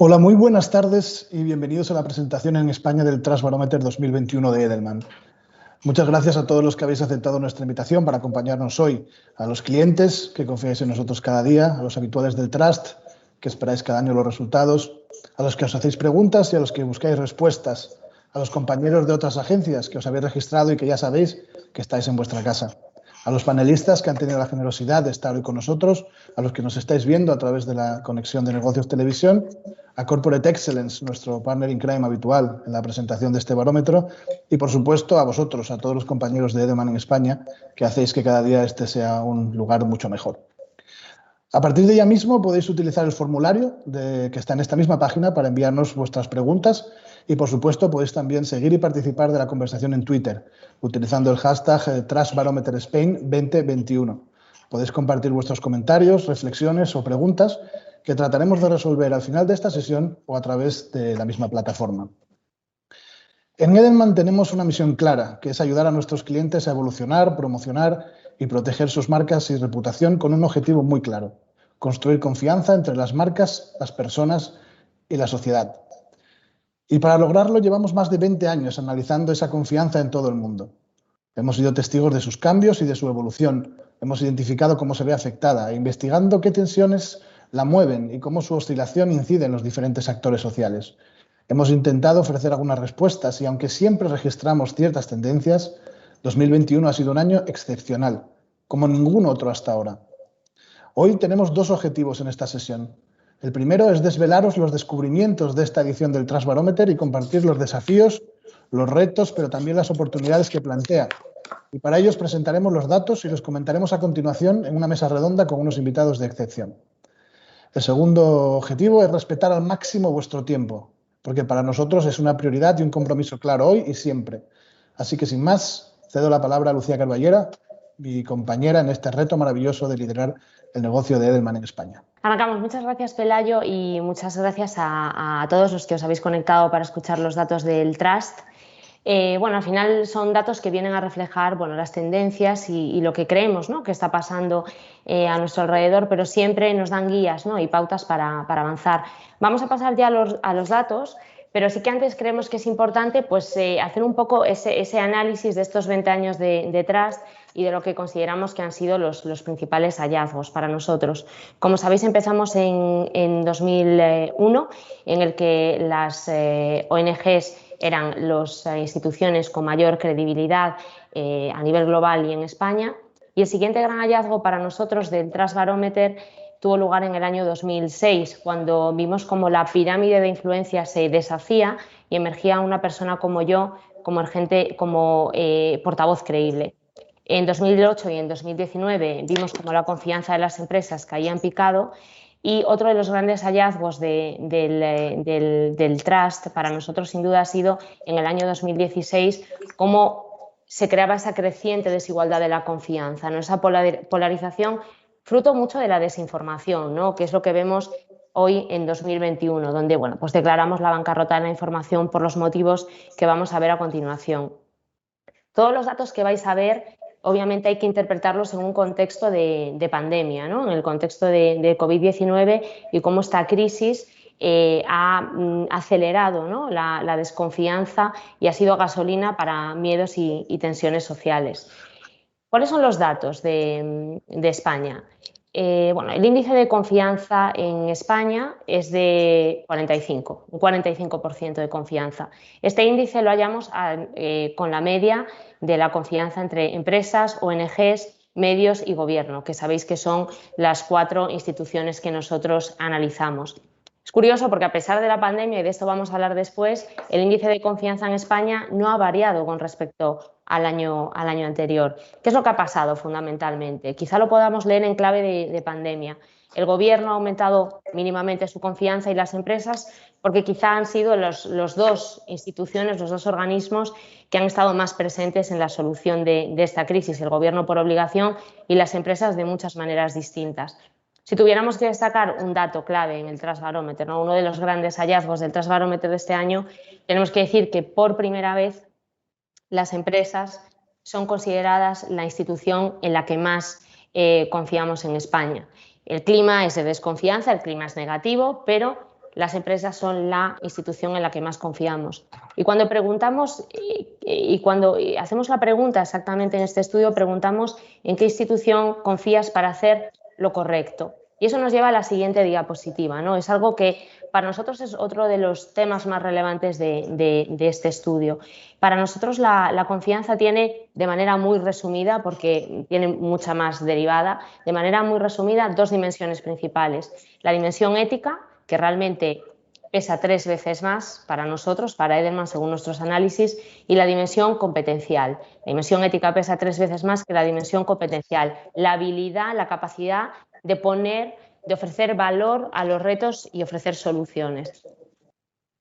Hola, muy buenas tardes y bienvenidos a la presentación en España del Trust Barometer 2021 de Edelman. Muchas gracias a todos los que habéis aceptado nuestra invitación para acompañarnos hoy, a los clientes que confiáis en nosotros cada día, a los habituales del Trust que esperáis cada año los resultados, a los que os hacéis preguntas y a los que buscáis respuestas, a los compañeros de otras agencias que os habéis registrado y que ya sabéis que estáis en vuestra casa, a los panelistas que han tenido la generosidad de estar hoy con nosotros, a los que nos estáis viendo a través de la conexión de Negocios Televisión, a Corporate Excellence, nuestro partner in crime habitual en la presentación de este barómetro, y por supuesto a vosotros, a todos los compañeros de Edelman en España, que hacéis que cada día este sea un lugar mucho mejor. A partir de ya mismo podéis utilizar el formulario que está en esta misma página para enviarnos vuestras preguntas y, por supuesto, podéis también seguir y participar de la conversación en Twitter utilizando el hashtag TrustBarometerSpain 2021. Podéis compartir vuestros comentarios, reflexiones o preguntas que trataremos de resolver al final de esta sesión o a través de la misma plataforma. En Edelman tenemos una misión clara, que es ayudar a nuestros clientes a evolucionar, promocionar y proteger sus marcas y reputación con un objetivo muy claro: construir confianza entre las marcas, las personas y la sociedad. Y para lograrlo llevamos más de 20 años analizando esa confianza en todo el mundo. Hemos sido testigos de sus cambios y de su evolución. Hemos identificado cómo se ve afectada e investigando qué tensiones la mueven y cómo su oscilación incide en los diferentes actores sociales. Hemos intentado ofrecer algunas respuestas y, aunque siempre registramos ciertas tendencias, 2021 ha sido un año excepcional, como ningún otro hasta ahora. Hoy tenemos dos objetivos en esta sesión. El primero es desvelaros los descubrimientos de esta edición del Trust Barometer y compartir los desafíos, los retos, pero también las oportunidades que plantea. Y para ello os presentaremos los datos y los comentaremos a continuación en una mesa redonda con unos invitados de excepción. El segundo objetivo es respetar al máximo vuestro tiempo, porque para nosotros es una prioridad y un compromiso claro hoy y siempre. Así que, sin más, cedo la palabra a Lucía Carballera, mi compañera en este reto maravilloso de liderar el negocio de Edelman en España. Arrancamos. Muchas gracias, Pelayo, y muchas gracias a todos los que os habéis conectado para escuchar los datos del Trust. Al final son datos que vienen a reflejar las tendencias y lo que creemos, ¿no?, que está pasando a nuestro alrededor, pero siempre nos dan guías, ¿no?, y pautas para avanzar. Vamos a pasar ya a los datos, pero sí que antes creemos que es importante hacer un poco ese análisis de estos 20 años de Trust y de lo que consideramos que han sido los principales hallazgos para nosotros. Como sabéis, empezamos en 2001, en el que las ONGs eran las instituciones con mayor credibilidad a nivel global y en España. Y el siguiente gran hallazgo para nosotros del Trust Barometer tuvo lugar en el año 2006, cuando vimos cómo la pirámide de influencia se deshacía y emergía una persona como yo, como portavoz creíble. En 2008 y en 2019 vimos cómo la confianza de las empresas caía en picado. Y otro de los grandes hallazgos del Trust para nosotros, sin duda, ha sido en el año 2016 cómo se creaba esa creciente desigualdad de la confianza, ¿no?, esa polarización fruto mucho de la desinformación, ¿no?, que es lo que vemos hoy en 2021, donde declaramos la bancarrota de la información por los motivos que vamos a ver a continuación. Todos los datos que vais a ver, obviamente, hay que interpretarlos en un contexto de pandemia, ¿no?, en el contexto de COVID-19 y cómo esta crisis ha acelerado, ¿no?, la desconfianza y ha sido gasolina para miedos y tensiones sociales. ¿Cuáles son los datos de España? El índice de confianza en España es de 45, un 45% de confianza. Este índice lo hallamos con la media de la confianza entre empresas, ONGs, medios y gobierno, que sabéis que son las 4 instituciones que nosotros analizamos. Es curioso porque, a pesar de la pandemia, y de esto vamos a hablar después, el índice de confianza en España no ha variado con respecto al año anterior. ¿Qué es lo que ha pasado fundamentalmente? Quizá lo podamos leer en clave de pandemia. El gobierno ha aumentado mínimamente su confianza y las empresas porque quizá han sido los dos instituciones, los dos organismos que han estado más presentes en la solución de esta crisis, el gobierno por obligación y las empresas de muchas maneras distintas. Si tuviéramos que destacar un dato clave en el Trust Barometer, ¿no?, uno de los grandes hallazgos del Trust Barometer de este año, tenemos que decir que por primera vez las empresas son consideradas la institución en la que más confiamos en España. El clima es de desconfianza, el clima es negativo, pero las empresas son la institución en la que más confiamos. Y cuando preguntamos, y cuando hacemos la pregunta exactamente en este estudio, preguntamos en qué institución confías para hacer lo correcto. Y eso nos lleva a la siguiente diapositiva, ¿no? Es algo que para nosotros es otro de los temas más relevantes de este estudio. Para nosotros la confianza tiene, de manera muy resumida, porque tiene mucha más derivada, de manera muy resumida, dos dimensiones principales. La dimensión ética, que realmente pesa 3 veces más para nosotros, para Edelman, según nuestros análisis, y la dimensión competencial. La dimensión ética pesa 3 veces más que la dimensión competencial. La habilidad, la capacidad de ofrecer valor a los retos y ofrecer soluciones.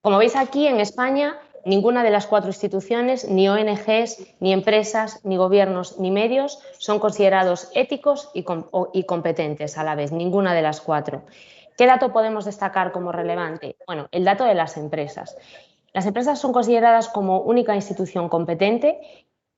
Como veis aquí, en España, ninguna de las 4 instituciones, ni ONGs, ni empresas, ni gobiernos, ni medios, son considerados éticos y competentes a la vez, ninguna de las 4. ¿Qué dato podemos destacar como relevante? Bueno, el dato de las empresas. Las empresas son consideradas como única institución competente,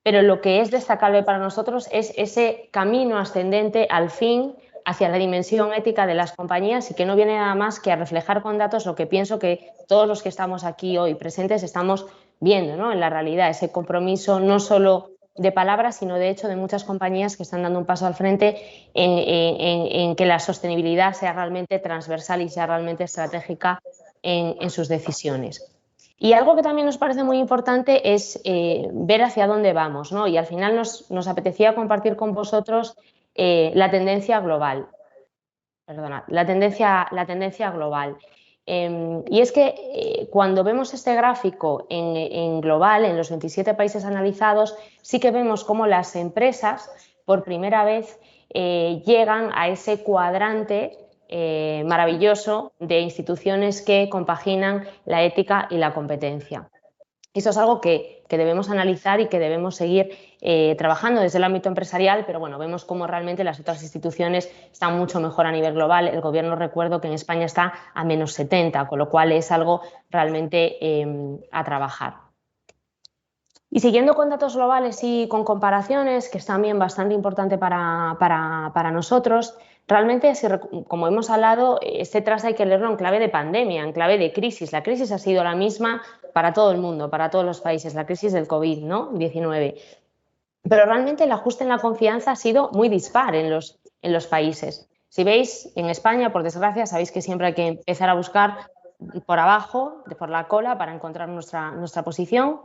pero lo que es destacable para nosotros es ese camino ascendente al fin hacia la dimensión ética de las compañías y que no viene nada más que a reflejar con datos lo que pienso que todos los que estamos aquí hoy presentes estamos viendo, ¿no? En la realidad, ese compromiso no solo de palabras, sino de hecho de muchas compañías que están dando un paso al frente en que la sostenibilidad sea realmente transversal y sea realmente estratégica en sus decisiones. Y algo que también nos parece muy importante es ver hacia dónde vamos, ¿no? Y al final nos apetecía compartir con vosotros la tendencia global. Perdona, la tendencia global. Y es que cuando vemos este gráfico en global, en los 27 países analizados, sí que vemos cómo las empresas por primera vez llegan a ese cuadrante maravilloso de instituciones que compaginan la ética y la competencia. Eso es algo que debemos analizar y que debemos seguir trabajando desde el ámbito empresarial, pero bueno, vemos cómo realmente las otras instituciones están mucho mejor a nivel global. El gobierno, recuerdo que en España está a menos 70, con lo cual es algo realmente a trabajar. Y siguiendo con datos globales y con comparaciones, que es también bastante importante para nosotros, realmente, como hemos hablado, este TRAST hay que leerlo en clave de pandemia, en clave de crisis. La crisis ha sido la misma para todo el mundo, para todos los países, la crisis del COVID-19. Pero realmente el ajuste en la confianza ha sido muy dispar en los países. Si veis, en España, por desgracia, sabéis que siempre hay que empezar a buscar por abajo, por la cola, para encontrar nuestra posición.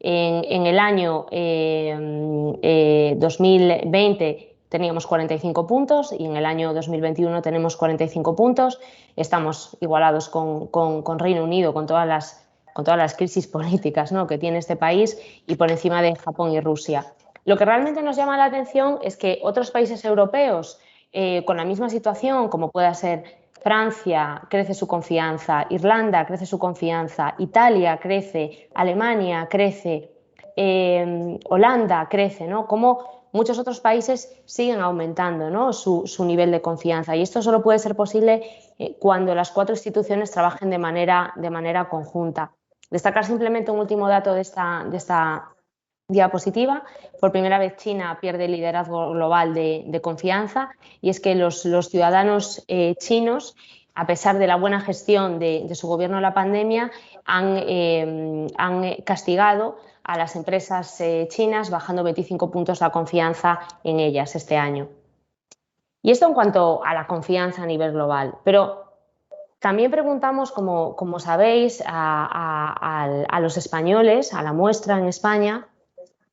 En el año 2020 teníamos 45 puntos y en el año 2021 tenemos 45 puntos. Estamos igualados con Reino Unido, con todas las crisis políticas, ¿no?, que tiene este país, y por encima de Japón y Rusia. Lo que realmente nos llama la atención es que otros países europeos con la misma situación, como pueda ser Francia, crece su confianza, Irlanda crece su confianza, Italia crece, Alemania crece, Holanda crece, ¿no? Como muchos otros países siguen aumentando, ¿no?, su nivel de confianza, y esto solo puede ser posible cuando las 4 instituciones trabajen de manera conjunta. Destacar simplemente un último dato de esta diapositiva. Por primera vez China pierde el liderazgo global de confianza, y es que los ciudadanos chinos, a pesar de la buena gestión de su gobierno en la pandemia, han castigado a las empresas chinas, bajando 25 puntos la confianza en ellas este año. Y esto en cuanto a la confianza a nivel global. Pero también preguntamos, como sabéis, a los españoles, a la muestra en España,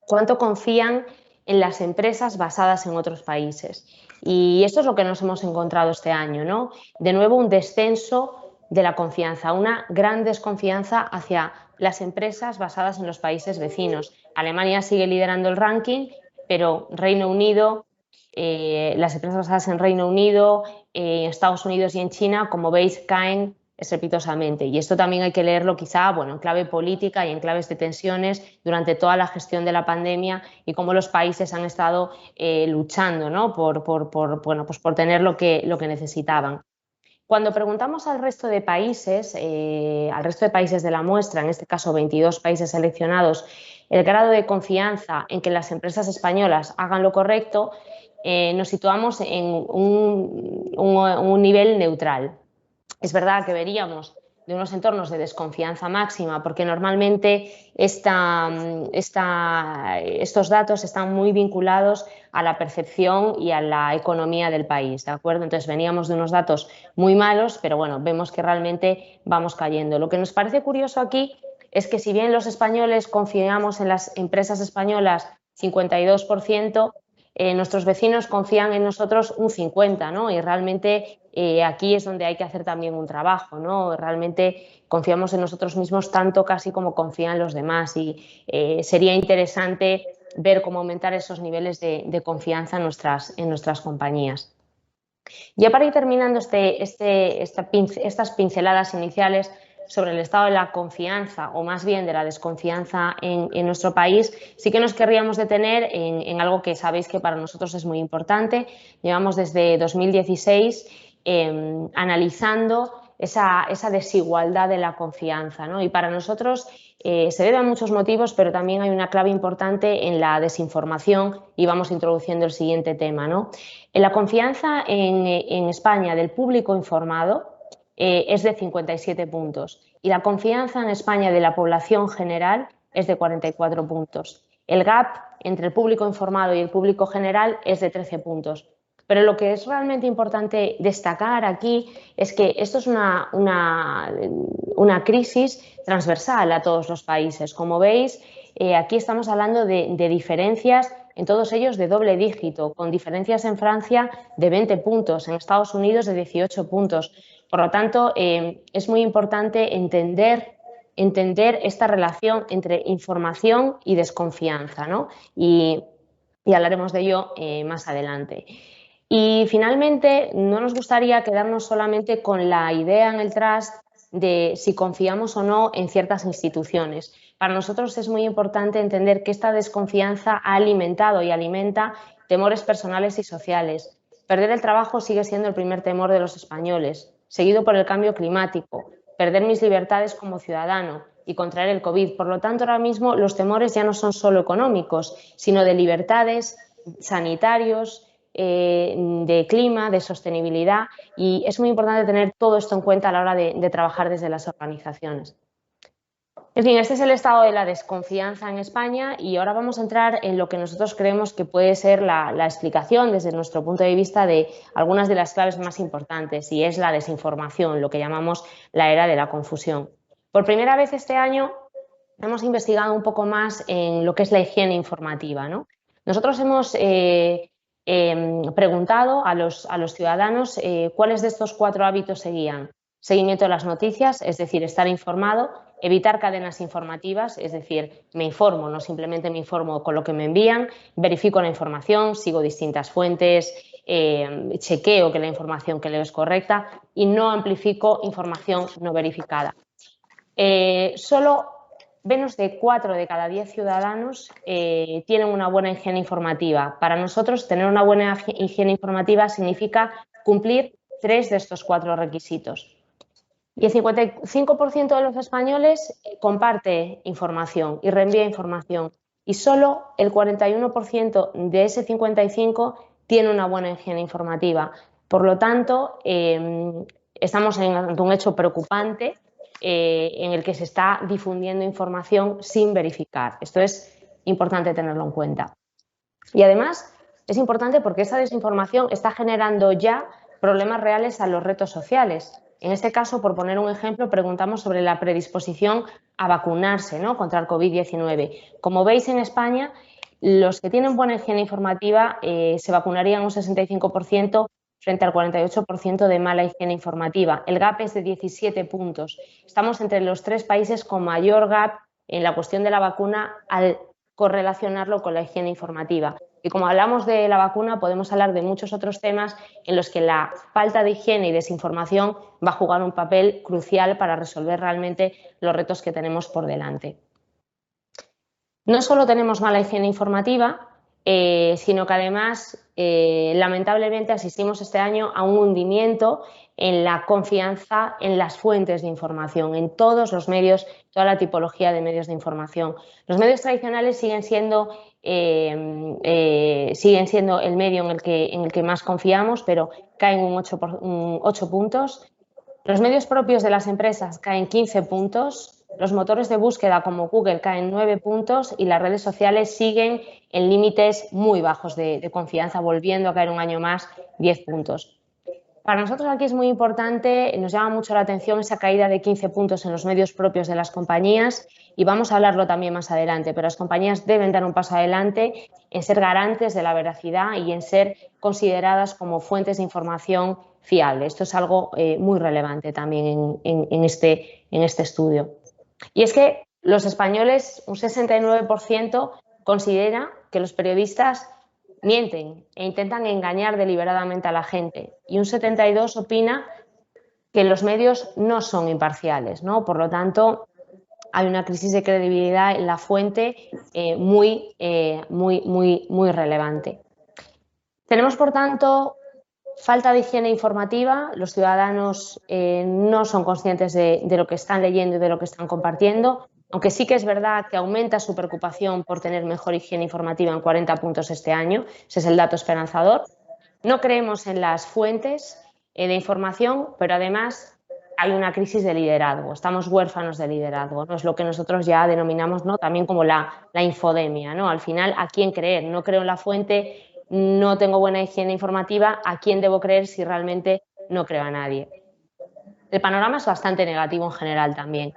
cuánto confían en las empresas basadas en otros países. Y esto es lo que nos hemos encontrado este año, ¿no? De nuevo, un descenso de la confianza, una gran desconfianza hacia las empresas basadas en los países vecinos. Alemania sigue liderando el ranking, pero Reino Unido, las empresas basadas en Reino Unido, Estados Unidos y en China, como veis, caen estrepitosamente. Y esto también hay que leerlo quizá, bueno, en clave política y en claves de tensiones durante toda la gestión de la pandemia, y cómo los países han estado luchando, ¿no?, por tener lo que necesitaban. Cuando preguntamos al resto de países de la muestra, en este caso 22 países seleccionados, el grado de confianza en que las empresas españolas hagan lo correcto, nos situamos en un nivel neutral. Es verdad que veríamos de unos entornos de desconfianza máxima, porque normalmente estos datos están muy vinculados a la percepción y a la economía del país, ¿de acuerdo? Entonces veníamos de unos datos muy malos, pero bueno, vemos que realmente vamos cayendo. Lo que nos parece curioso aquí es que si bien los españoles confiamos en las empresas españolas 52%, nuestros vecinos confían en nosotros un 50%, ¿no? Y realmente aquí es donde hay que hacer también un trabajo, ¿no? Realmente confiamos en nosotros mismos tanto casi como confían los demás y sería interesante ver cómo aumentar esos niveles de confianza en nuestras compañías. Ya para ir terminando estas pinceladas iniciales sobre el estado de la confianza o más bien de la desconfianza en nuestro país, sí que nos querríamos detener en algo que sabéis que para nosotros es muy importante. Llevamos desde 2016 analizando esa desigualdad de la confianza, ¿no? Y para nosotros se debe a muchos motivos, pero también hay una clave importante en la desinformación y vamos introduciendo el siguiente tema, ¿no? La confianza en España del público informado es de 57 puntos y la confianza en España de la población general es de 44 puntos. El gap entre el público informado y el público general es de 13 puntos. Pero lo que es realmente importante destacar aquí es que esto es una crisis transversal a todos los países. Como veis, aquí estamos hablando de diferencias en todos ellos de doble dígito, con diferencias en Francia de 20 puntos, en Estados Unidos de 18 puntos. Por lo tanto, es muy importante entender esta relación entre información y desconfianza, ¿no? Y hablaremos de ello más adelante. Y finalmente, no nos gustaría quedarnos solamente con la idea en el Trust de si confiamos o no en ciertas instituciones. Para nosotros es muy importante entender que esta desconfianza ha alimentado y alimenta temores personales y sociales. Perder el trabajo sigue siendo el primer temor de los españoles, seguido por el cambio climático, perder mis libertades como ciudadano y contraer el COVID. Por lo tanto, ahora mismo los temores ya no son solo económicos, sino de libertades, sanitarios, de clima, de sostenibilidad, y es muy importante tener todo esto en cuenta a la hora de trabajar desde las organizaciones. En fin, este es el estado de la desconfianza en España y ahora vamos a entrar en lo que nosotros creemos que puede ser la explicación desde nuestro punto de vista de algunas de las claves más importantes, y es la desinformación, lo que llamamos la era de la confusión. Por primera vez este año hemos investigado un poco más en lo que es la higiene informativa, ¿no? Nosotros hemos preguntado a los ciudadanos cuáles de estos 4 hábitos seguían. Seguimiento de las noticias, es decir, estar informado; evitar cadenas informativas, es decir, me informo, no simplemente me informo con lo que me envían; verifico la información, sigo distintas fuentes, chequeo que la información que leo es correcta; y no amplifico información no verificada. Solo menos de 4 de cada 10 ciudadanos tienen una buena higiene informativa. Para nosotros, tener una buena higiene informativa significa cumplir 3 de estos 4 requisitos. Y el 55% de los españoles comparte información y reenvía información. Y solo el 41% de ese 55% tiene una buena higiene informativa. Por lo tanto, estamos ante un hecho preocupante en el que se está difundiendo información sin verificar. Esto es importante tenerlo en cuenta. Y además es importante porque esa desinformación está generando ya problemas reales a los retos sociales. En este caso, por poner un ejemplo, preguntamos sobre la predisposición a vacunarse, ¿no?, contra el COVID-19. Como veis, en España, los que tienen buena higiene informativa se vacunarían un 65% frente al 48% de mala higiene informativa. El gap es de 17 puntos. Estamos entre los 3 países con mayor gap en la cuestión de la vacuna al correlacionarlo con la higiene informativa. Y como hablamos de la vacuna, podemos hablar de muchos otros temas en los que la falta de higiene y desinformación va a jugar un papel crucial para resolver realmente los retos que tenemos por delante. No solo tenemos mala higiene informativa, sino que además, lamentablemente, asistimos este año a un hundimiento en la confianza en las fuentes de información, en todos los medios, toda la tipología de medios de información. Los medios tradicionales siguen siendo el medio en el que más confiamos, pero caen un 8 puntos. Los medios propios de las empresas caen 15 puntos, los motores de búsqueda como Google caen 9 puntos y las redes sociales siguen en límites muy bajos de confianza, volviendo a caer un año más 10 puntos. Para nosotros aquí es muy importante, nos llama mucho la atención esa caída de 15 puntos en los medios propios de las compañías y vamos a hablarlo también más adelante, pero las compañías deben dar un paso adelante en ser garantes de la veracidad y en ser consideradas como fuentes de información fiable. Esto es algo muy relevante también en este estudio. Y es que los españoles, un 69% considera que los periodistas mienten e intentan engañar deliberadamente a la gente y un 72% opina que los medios no son imparciales, ¿no? Por lo tanto, hay una crisis de credibilidad en la fuente muy relevante. Tenemos, por tanto, falta de higiene informativa. Los ciudadanos no son conscientes de lo que están leyendo y de lo que están compartiendo, aunque sí que es verdad que aumenta su preocupación por tener mejor higiene informativa en 40 puntos este año. Ese es el dato esperanzador. No creemos en las fuentes de información, pero además hay una crisis de liderazgo. Estamos huérfanos de liderazgo, ¿no? Es lo que nosotros ya denominamos, ¿no?, también como la infodemia, ¿no? Al final, ¿a quién creer? No creo en la fuente, no tengo buena higiene informativa, ¿a quién debo creer si realmente no creo a nadie? El panorama es bastante negativo en general también.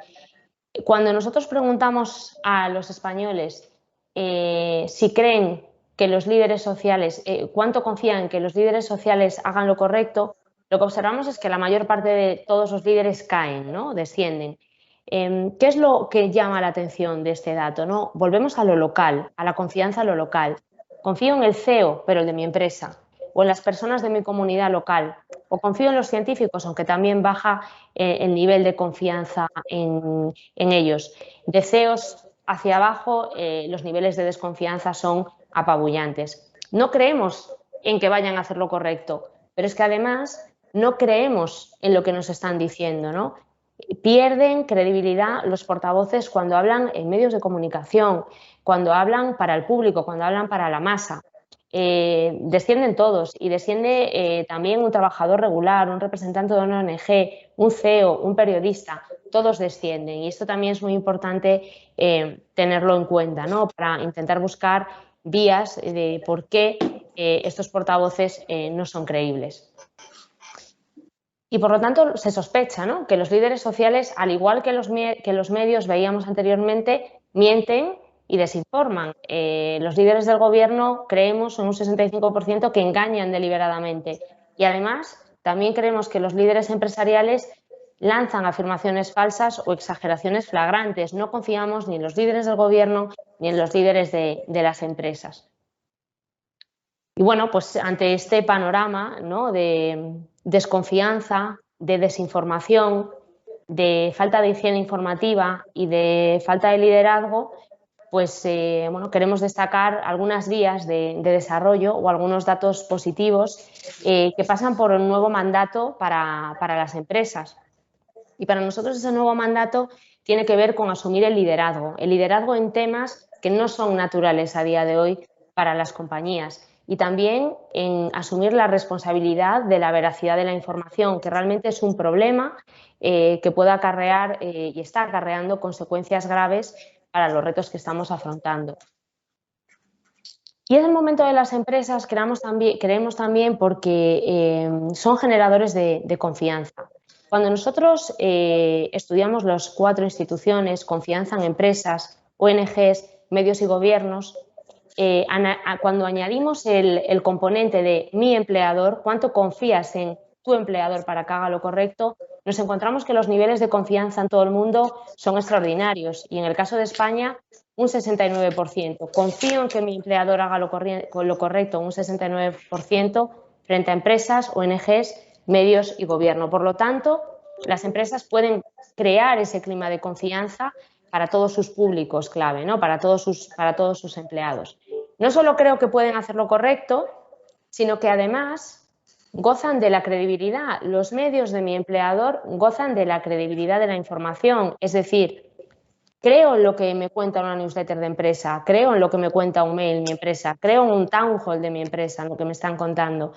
Cuando nosotros preguntamos a los españoles si creen que los líderes sociales, cuánto confían en que los líderes sociales hagan lo correcto, lo que observamos es que la mayor parte de todos los líderes caen, ¿no?, descienden. ¿Qué es lo que llama la atención de este dato, ¿no? Volvemos a lo local, a la confianza en lo local. Confío en el CEO, pero el de mi empresa, o en las personas de mi comunidad local, o confío en los científicos, aunque también baja el nivel de confianza en ellos. De CEOs hacia abajo, los niveles de desconfianza son apabullantes. No creemos en que vayan a hacer lo correcto, pero es que además no creemos en lo que nos están diciendo, ¿no? Pierden credibilidad los portavoces cuando hablan en medios de comunicación, cuando hablan para el público, cuando hablan para la masa. Descienden todos y desciende también un trabajador regular, un representante de una ONG, un CEO, un periodista, todos descienden y esto también es muy importante tenerlo en cuenta, ¿no?, para intentar buscar vías de por qué estos portavoces no son creíbles. Y por lo tanto se sospecha, ¿no?, que los líderes sociales, al igual que los medios veíamos anteriormente, mienten y desinforman. Los líderes del gobierno creemos en un 65% que engañan deliberadamente y además también creemos que los líderes empresariales lanzan afirmaciones falsas o exageraciones flagrantes. No confiamos ni en los líderes del gobierno ni en los líderes de las empresas. Y bueno, pues ante este panorama, ¿no?, de desconfianza, de desinformación, de falta de higiene informativa y de falta de liderazgo, pues bueno, queremos destacar algunas vías de desarrollo o algunos datos positivos que pasan por un nuevo mandato para las empresas. Y para nosotros ese nuevo mandato tiene que ver con asumir el liderazgo en temas que no son naturales a día de hoy para las compañías y también en asumir la responsabilidad de la veracidad de la información, que realmente es un problema que puede acarrear y está acarreando consecuencias graves para los retos que estamos afrontando. Y es el momento de las empresas, creemos también porque son generadores de confianza. Cuando nosotros estudiamos las 4 instituciones, confianza en empresas, ONGs, medios y gobiernos, cuando añadimos el componente de mi empleador, cuánto confías en tu empleador para que haga lo correcto, nos encontramos que los niveles de confianza en todo el mundo son extraordinarios y en el caso de España un 69%. Confío en que mi empleador haga lo correcto, un 69% frente a empresas, ONGs, medios y gobierno. Por lo tanto, las empresas pueden crear ese clima de confianza para todos sus públicos clave, ¿no?, para todos sus empleados. No solo creo que pueden hacer lo correcto, sino que además gozan de la credibilidad. Los medios de mi empleador gozan de la credibilidad de la información. Es decir, creo en lo que me cuenta una newsletter de empresa, creo en lo que me cuenta un mail mi empresa, creo en un town hall de mi empresa, en lo que me están contando.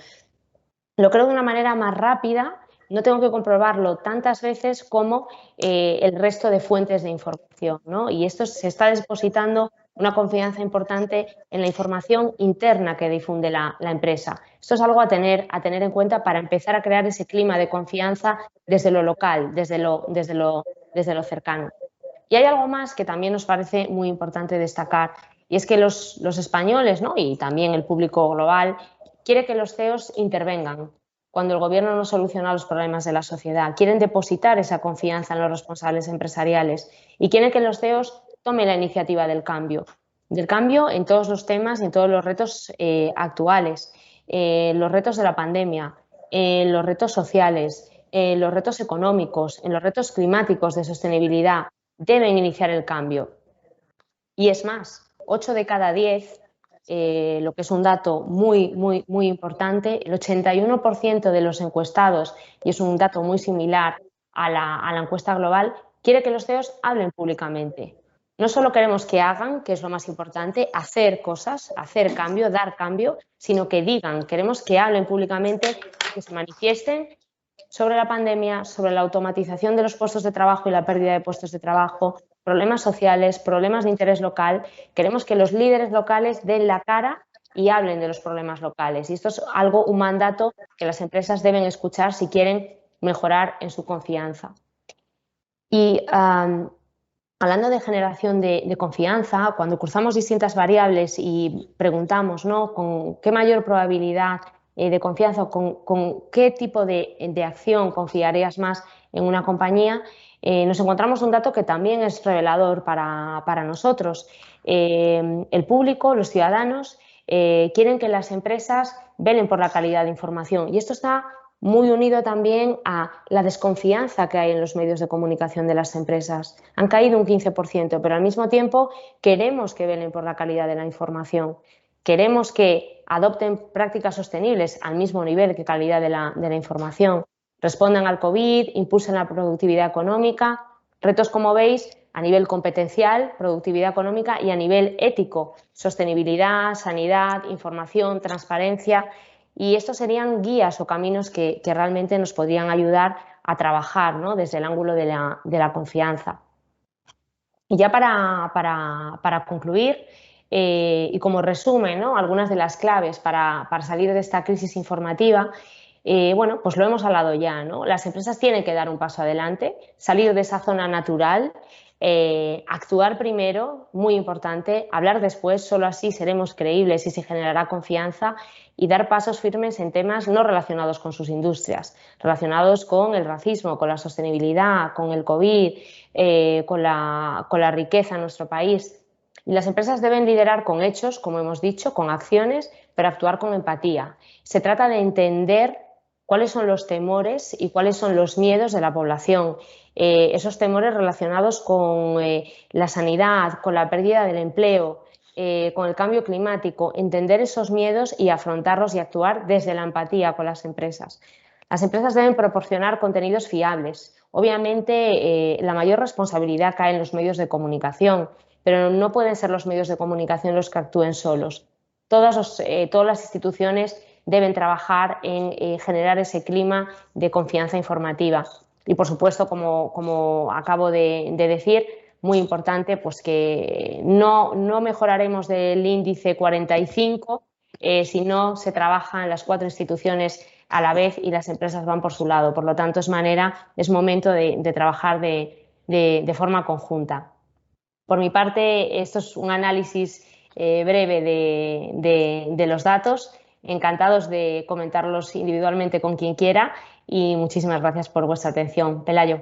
Lo creo de una manera más rápida no tengo que comprobarlo tantas veces como el resto de fuentes de información, ¿no? Y esto se está depositando una confianza importante en la información interna que difunde la empresa. Esto es algo a tener en cuenta para empezar a crear ese clima de confianza desde lo local, desde lo cercano. Y hay algo más que también nos parece muy importante destacar, y es que los españoles, ¿no?, y también el público global quiere que los CEOs intervengan cuando el gobierno no soluciona los problemas de la sociedad. Quieren depositar esa confianza en los responsables empresariales y quieren que los CEOs tomen la iniciativa del cambio en todos los temas y en todos los retos actuales, los retos de la pandemia, los retos sociales, los retos económicos, en los retos climáticos de sostenibilidad. Deben iniciar el cambio. Y es más, 8 de cada 10, lo que es un dato muy importante, el 81% de los encuestados, y es un dato muy similar a la encuesta global, quiere que los CEOs hablen públicamente. No solo queremos que hagan, que es lo más importante, hacer cosas, hacer cambio, dar cambio, sino que digan, queremos que hablen públicamente, que se manifiesten sobre la pandemia, sobre la automatización de los puestos de trabajo y la pérdida de puestos de trabajo, problemas sociales, problemas de interés local. Queremos que los líderes locales den la cara y hablen de los problemas locales. Y esto es un mandato que las empresas deben escuchar si quieren mejorar en su confianza. Y hablando de generación de confianza, cuando cruzamos distintas variables y preguntamos, ¿no?, con qué mayor probabilidad de confianza, con qué tipo de acción confiarías más en una compañía, nos encontramos un dato que también es revelador para nosotros. El público, los ciudadanos, quieren que las empresas velen por la calidad de información, y esto está muy unido también a la desconfianza que hay en los medios de comunicación de las empresas. Han caído un 15%, pero al mismo tiempo queremos que velen por la calidad de la información. Queremos que adopten prácticas sostenibles al mismo nivel que calidad de la información. Respondan al COVID, impulsen la productividad económica. Retos, como veis, a nivel competencial, productividad económica, y a nivel ético, sostenibilidad, sanidad, información, transparencia. Y estos serían guías o caminos que realmente nos podrían ayudar a trabajar, ¿no?, desde el ángulo de la confianza. Y ya para concluir, y como resumen, ¿no?, algunas de las claves para salir de esta crisis informativa, bueno, pues lo hemos hablado ya, ¿no? Las empresas tienen que dar un paso adelante, salir de esa zona natural, actuar primero, muy importante, hablar después, solo así seremos creíbles y se generará confianza, y dar pasos firmes en temas no relacionados con sus industrias, relacionados con el racismo, con la sostenibilidad, con el COVID, con la riqueza en nuestro país. Y las empresas deben liderar con hechos, como hemos dicho, con acciones, pero actuar con empatía. Se trata de entender cuáles son los temores y cuáles son los miedos de la población. Esos temores relacionados con la sanidad, con la pérdida del empleo, con el cambio climático, entender esos miedos y afrontarlos y actuar desde la empatía con las empresas. Las empresas deben proporcionar contenidos fiables. Obviamente, la mayor responsabilidad cae en los medios de comunicación, pero no pueden ser los medios de comunicación los que actúen solos. Todas las instituciones deben trabajar en generar ese clima de confianza informativa. Y, por supuesto, como acabo de decir, muy importante, pues que no mejoraremos del índice 45 si no se trabaja en las 4 instituciones a la vez y las empresas van por su lado. Por lo tanto, es momento de trabajar de forma conjunta. Por mi parte, esto es un análisis breve de los datos. Encantados de comentarlos individualmente con quien quiera, y muchísimas gracias por vuestra atención. Pelayo.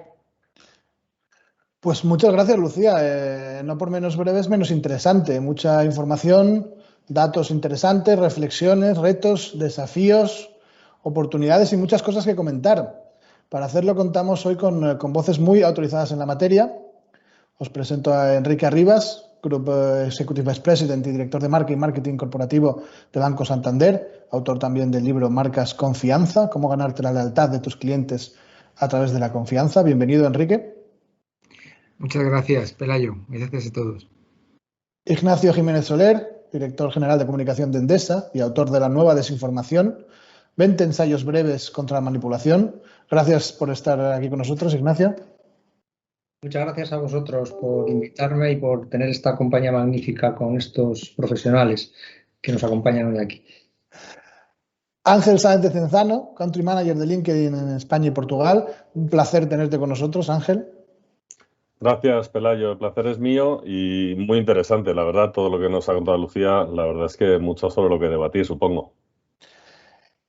Pues muchas gracias, Lucía. No por menos breves, menos interesante. Mucha información, datos interesantes, reflexiones, retos, desafíos, oportunidades y muchas cosas que comentar. Para hacerlo contamos hoy con voces muy autorizadas en la materia. Os presento a Enrique Arribas, Group Executive Vice President y Director de Marca y Marketing Corporativo de Banco Santander, autor también del libro Marcas Confianza, cómo ganarte la lealtad de tus clientes a través de la confianza. Bienvenido, Enrique. Muchas gracias, Pelayo. Gracias a todos. Ignacio Jiménez Soler, Director General de Comunicación de Endesa y autor de La Nueva Desinformación, 20 ensayos breves contra la manipulación. Gracias por estar aquí con nosotros, Ignacio. Muchas gracias a vosotros por invitarme y por tener esta compañía magnífica con estos profesionales que nos acompañan hoy aquí. Ángel Sáenz de Cenzano, Country Manager de LinkedIn en España y Portugal. Un placer tenerte con nosotros, Ángel. Gracias, Pelayo. El placer es mío y muy interesante, la verdad, todo lo que nos ha contado Lucía. La verdad es que mucho sobre lo que debatir, supongo.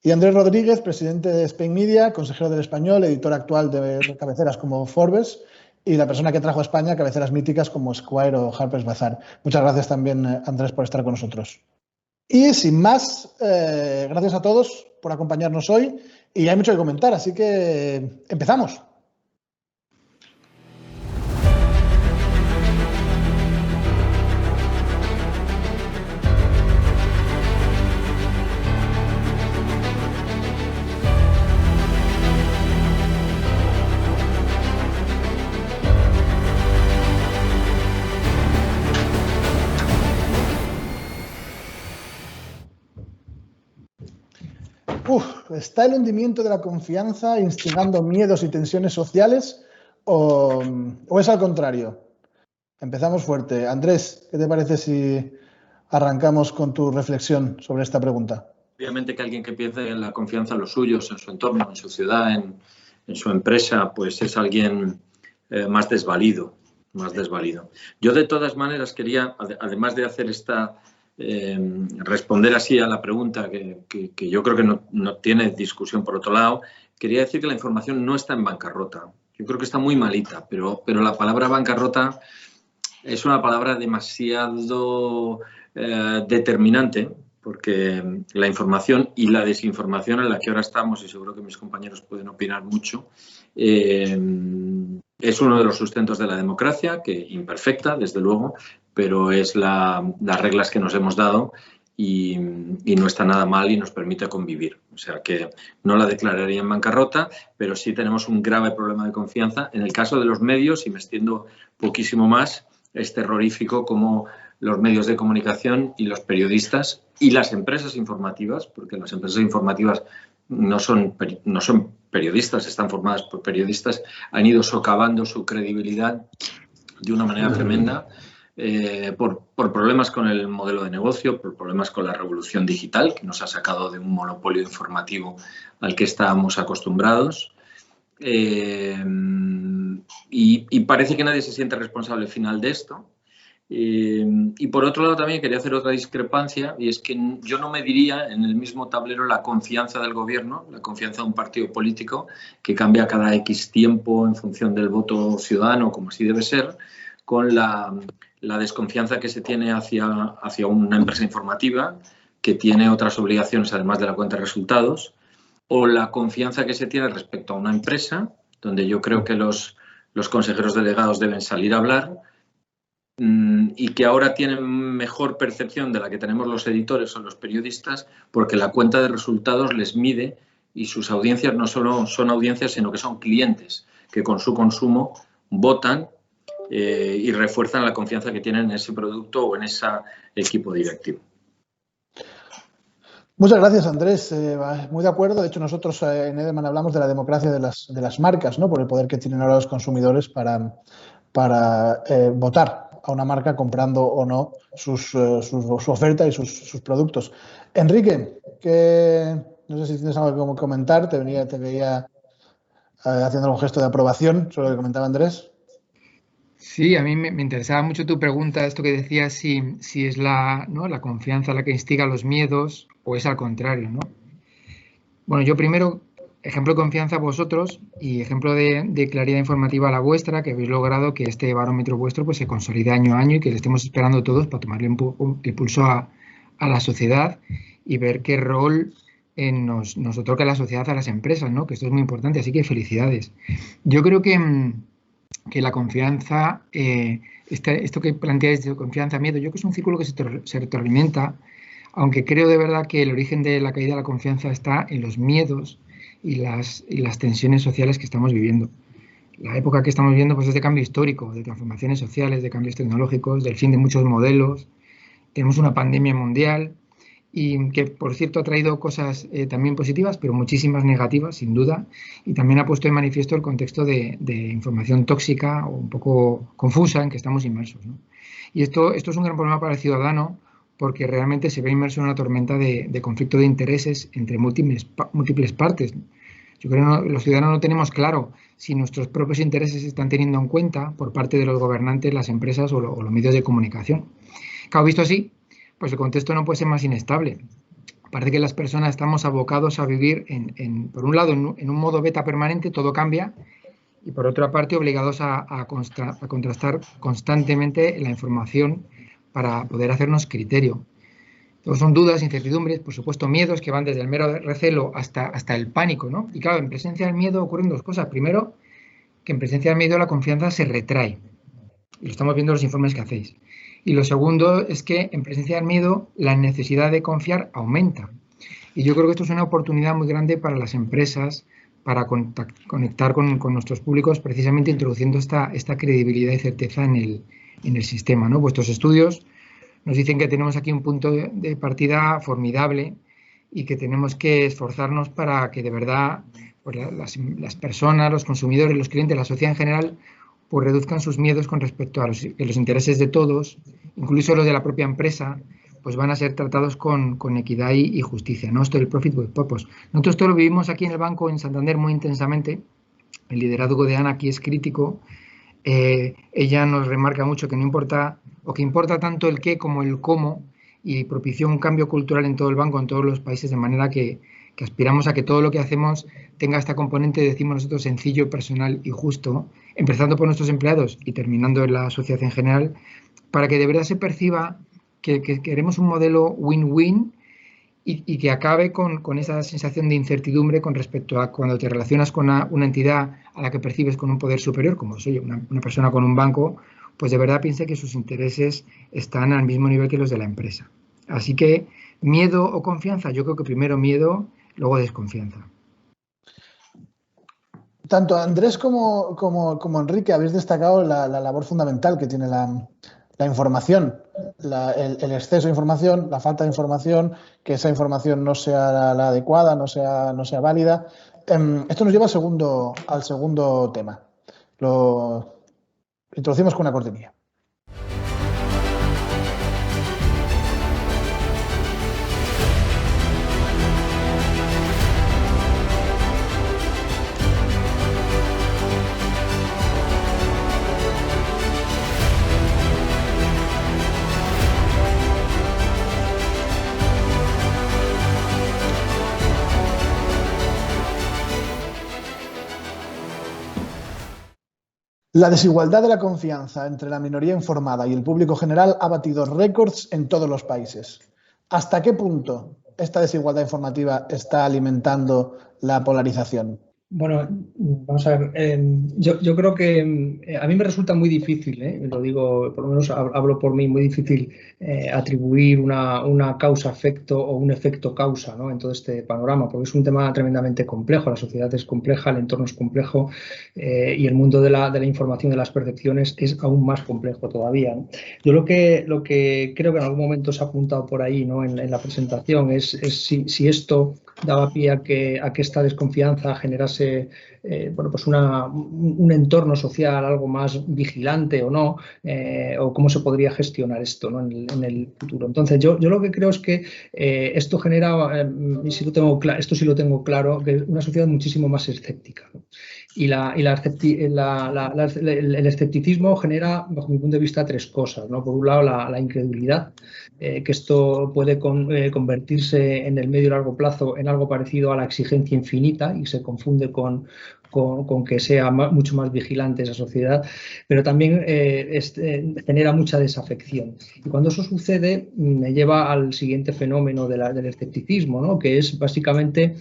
Y Andrés Rodríguez, presidente de Spain Media, consejero del Español, editor actual de cabeceras como Forbes y la persona que trajo a España cabeceras míticas como Squire o Harper's Bazaar. Muchas gracias también, Andrés, por estar con nosotros. Y sin más, gracias a todos por acompañarnos hoy y hay mucho que comentar, así que empezamos. ¿Está el hundimiento de la confianza instigando miedos y tensiones sociales o es al contrario? Empezamos fuerte. Andrés, ¿qué te parece si arrancamos con tu reflexión sobre esta pregunta? Obviamente que alguien que pierde en la confianza en los suyos, en su entorno, en su ciudad, en su empresa, pues es alguien más desvalido. Yo de todas maneras quería, además de hacer responder así a la pregunta que yo creo que no tiene discusión por otro lado, quería decir que la información no está en bancarrota. Yo creo que está muy malita, pero la palabra bancarrota es una palabra demasiado determinante, porque la información y la desinformación en la que ahora estamos, y seguro que mis compañeros pueden opinar mucho, es uno de los sustentos de la democracia, que imperfecta, desde luego, pero es las reglas que nos hemos dado y no está nada mal y nos permite convivir. O sea que no la declararía en bancarrota, pero sí tenemos un grave problema de confianza. En el caso de los medios, y me extiendo poquísimo más, es terrorífico como los medios de comunicación y los periodistas y las empresas informativas, porque las empresas informativas no son periodistas, están formadas por periodistas, han ido socavando su credibilidad de una manera tremenda por problemas con el modelo de negocio, por problemas con la revolución digital, que nos ha sacado de un monopolio informativo al que estábamos acostumbrados. Y parece que nadie se siente responsable final de esto. Y por otro lado también quería hacer otra discrepancia, y es que yo no mediría en el mismo tablero la confianza del gobierno, la confianza de un partido político que cambia cada X tiempo en función del voto ciudadano, como así debe ser, con la desconfianza que se tiene hacia una empresa informativa que tiene otras obligaciones además de la cuenta de resultados, o la confianza que se tiene respecto a una empresa, donde yo creo que los consejeros delegados deben salir a hablar, y que ahora tienen mejor percepción de la que tenemos los editores o los periodistas, porque la cuenta de resultados les mide y sus audiencias no solo son audiencias, sino que son clientes que con su consumo votan y refuerzan la confianza que tienen en ese producto o en ese equipo directivo. Muchas gracias, Andrés. Muy de acuerdo. De hecho, nosotros en Edelman hablamos de la democracia de las marcas, ¿no? Por el poder que tienen ahora los consumidores para votar a una marca comprando o no su oferta y sus productos. Enrique, no sé si tienes algo que comentar. Te veía haciendo un gesto de aprobación sobre lo que comentaba Andrés. Sí, a mí me interesaba mucho tu pregunta, esto que decías, si es la confianza la que instiga los miedos o es al contrario, ¿no? Bueno, yo primero, ejemplo de confianza a vosotros y ejemplo de claridad informativa a la vuestra, que habéis logrado que este barómetro vuestro pues se consolide año a año y que le estemos esperando todos para tomarle el pulso a la sociedad y ver qué rol nos otorga la sociedad a las empresas, ¿no? Que esto es muy importante, así que felicidades. Yo creo que la confianza, esto que planteáis de confianza, miedo, yo creo que es un círculo que se retroalimenta, aunque creo de verdad que el origen de la caída de la confianza está en los miedos y las tensiones sociales que estamos viviendo. La época que estamos viviendo pues, es de cambio histórico, de transformaciones sociales, de cambios tecnológicos, del fin de muchos modelos. Tenemos una pandemia mundial y que, por cierto, ha traído cosas también positivas, pero muchísimas negativas, sin duda, y también ha puesto de manifiesto el contexto de información tóxica o un poco confusa en que estamos inmersos, ¿no? Y esto es un gran problema para el ciudadano, porque realmente se ve inmerso en una tormenta de conflicto de intereses entre múltiples partes. Yo creo que los ciudadanos no tenemos claro si nuestros propios intereses se están teniendo en cuenta por parte de los gobernantes, las empresas o los medios de comunicación. Claro, visto así, pues el contexto no puede ser más inestable. Parece que las personas estamos abocados a vivir, por un lado, en un modo beta permanente, todo cambia, y por otra parte, obligados a contrastar constantemente la información para poder hacernos criterio. Todo son dudas, incertidumbres, por supuesto miedos que van desde el mero recelo hasta el pánico, ¿no? Y claro, en presencia del miedo ocurren dos cosas. Primero, que en presencia del miedo la confianza se retrae. Y lo estamos viendo en los informes que hacéis. Y lo segundo es que en presencia del miedo la necesidad de confiar aumenta. Y yo creo que esto es una oportunidad muy grande para las empresas para conectar con nuestros públicos, precisamente introduciendo esta credibilidad y certeza en el sistema, ¿no? Vuestros estudios nos dicen que tenemos aquí un punto de partida formidable y que tenemos que esforzarnos para que de verdad pues, las personas, los consumidores, los clientes, la sociedad en general, pues reduzcan sus miedos con respecto a los intereses de todos, incluso los de la propia empresa, pues van a ser tratados con equidad y justicia, ¿no? Esto del profit with purpose. Nosotros esto lo vivimos aquí en el banco, en Santander, muy intensamente. El liderazgo de Ana aquí es crítico. Ella nos remarca mucho que no importa, o que importa tanto el qué como el cómo, y propició un cambio cultural en todo el banco, en todos los países, de manera que aspiramos a que todo lo que hacemos tenga esta componente, decimos nosotros, sencillo, personal y justo, empezando por nuestros empleados y terminando en la sociedad en general, para que de verdad se perciba que queremos un modelo win-win y que acabe con esa sensación de incertidumbre con respecto a cuando te relacionas con una entidad a la que percibes con un poder superior, como soy una persona con un banco, pues de verdad piense que sus intereses están al mismo nivel que los de la empresa. Así que, ¿miedo o confianza? Yo creo que primero miedo, luego desconfianza. Tanto Andrés como Enrique habéis destacado la labor fundamental que tiene la información, el exceso de información, la falta de información, que esa información no sea la adecuada, no sea válida. Esto nos lleva al segundo tema. Lo introducimos con una cortinilla. La desigualdad de la confianza entre la minoría informada y el público general ha batido récords en todos los países. ¿Hasta qué punto esta desigualdad informativa está alimentando la polarización? Bueno, vamos a ver, yo creo que a mí me resulta muy difícil, lo digo, por lo menos hablo por mí, muy difícil atribuir una causa-efecto o un efecto-causa, ¿no? En todo este panorama, porque es un tema tremendamente complejo, la sociedad es compleja, el entorno es complejo y el mundo de la información, de las percepciones es aún más complejo todavía, ¿no? Yo lo que creo que en algún momento se ha apuntado por ahí, ¿no? en la presentación es si esto daba pie a que esta desconfianza generase pues un entorno social algo más vigilante o no, o cómo se podría gestionar esto, ¿no? en el futuro. Entonces yo lo que creo es que esto genera, esto sí lo tengo claro, que una sociedad muchísimo más escéptica, ¿no? Y el escepticismo genera, bajo mi punto de vista, tres cosas, ¿no? Por un lado, la incredulidad, que esto puede convertirse en el medio y largo plazo en algo parecido a la exigencia infinita y se confunde con que sea mucho más vigilante esa sociedad, pero también genera mucha desafección. Y cuando eso sucede, me lleva al siguiente fenómeno del escepticismo, ¿no? Que es básicamente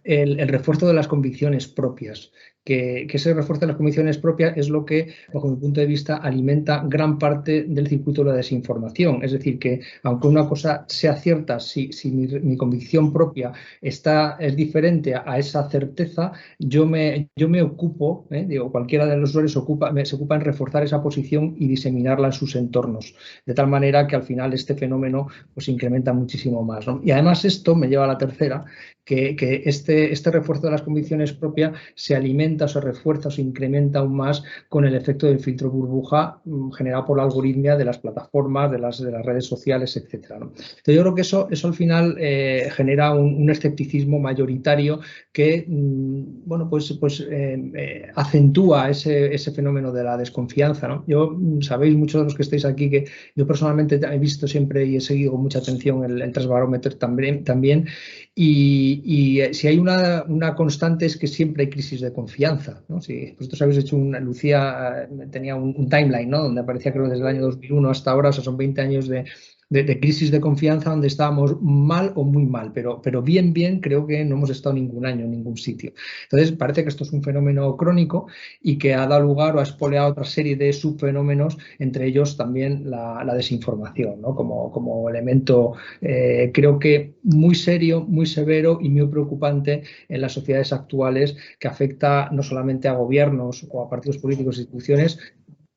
el refuerzo de las convicciones propias, que ese refuerzo de las convicciones propias es lo que, bajo mi punto de vista, alimenta gran parte del circuito de la desinformación. Es decir, que aunque una cosa sea cierta, si mi convicción propia es diferente a esa certeza, yo me ocupo, cualquiera de los usuarios se ocupa en reforzar esa posición y diseminarla en sus entornos, de tal manera que al final este fenómeno pues incrementa muchísimo más, ¿no? Y además esto me lleva a la tercera, que este refuerzo de las convicciones propias se alimenta o se refuerza o se incrementa aún más con el efecto del filtro burbuja generado por la algoritmia de las plataformas, de las redes sociales, etcétera, ¿no? Entonces yo creo que eso al final genera un escepticismo mayoritario que bueno, pues acentúa ese fenómeno de la desconfianza, ¿no? Sabéis, muchos de los que estáis aquí, que yo personalmente he visto siempre y he seguido con mucha atención el Trust Barometer también, y si hay una constante es que siempre hay crisis de confianza, ¿no? Si vosotros habéis hecho Lucía tenía un timeline, ¿no? Donde aparecía, creo, desde el año 2001 hasta ahora, o sea, son 20 años de crisis de confianza donde estábamos mal o muy mal, pero bien creo que no hemos estado ningún año en ningún sitio. Entonces parece que esto es un fenómeno crónico y que ha dado lugar o ha espoleado otra serie de subfenómenos, entre ellos también la desinformación, ¿no? Como elemento creo que muy serio, muy severo y muy preocupante en las sociedades actuales, que afecta no solamente a gobiernos o a partidos políticos e instituciones,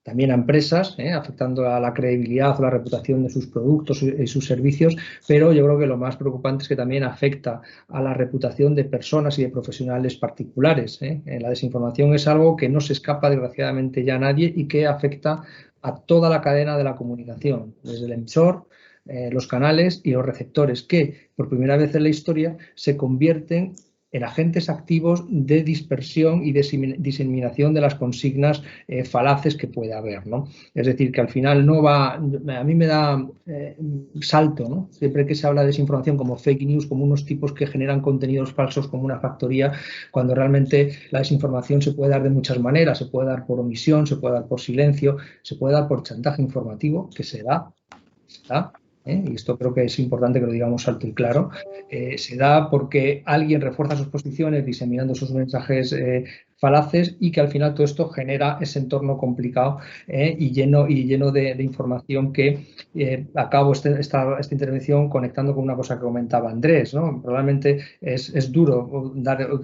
también a empresas, afectando a la credibilidad o la reputación de sus productos y sus servicios, pero yo creo que lo más preocupante es que también afecta a la reputación de personas y de profesionales particulares. La desinformación es algo que no se escapa, desgraciadamente, ya a nadie y que afecta a toda la cadena de la comunicación, desde el emisor, los canales y los receptores, que por primera vez en la historia se convierten en agentes activos de dispersión y diseminación de las consignas falaces que puede haber, ¿no? Es decir, que al final no va, a mí me da salto, ¿no? Siempre que se habla de desinformación como fake news, como unos tipos que generan contenidos falsos como una factoría, cuando realmente la desinformación se puede dar de muchas maneras, se puede dar por omisión, se puede dar por silencio, se puede dar por chantaje informativo, que se da, y esto creo que es importante que lo digamos alto y claro, se da porque alguien refuerza sus posiciones diseminando sus mensajes falaces, y que al final todo esto genera ese entorno complicado y lleno de información que acabo esta intervención conectando con una cosa que comentaba Andrés, ¿no? Probablemente es duro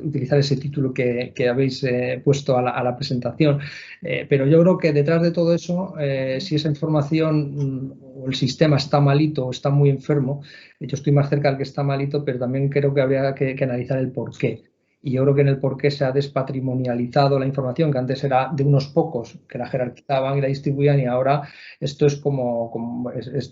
utilizar ese título que habéis puesto a la presentación, pero yo creo que detrás de todo eso, si esa información o el sistema está malito o está muy enfermo, yo estoy más cerca del que está malito, pero también creo que habría que analizar el porqué. Y yo creo que en el porqué se ha despatrimonializado la información, que antes era de unos pocos que la jerarquizaban y la distribuían, y ahora esto es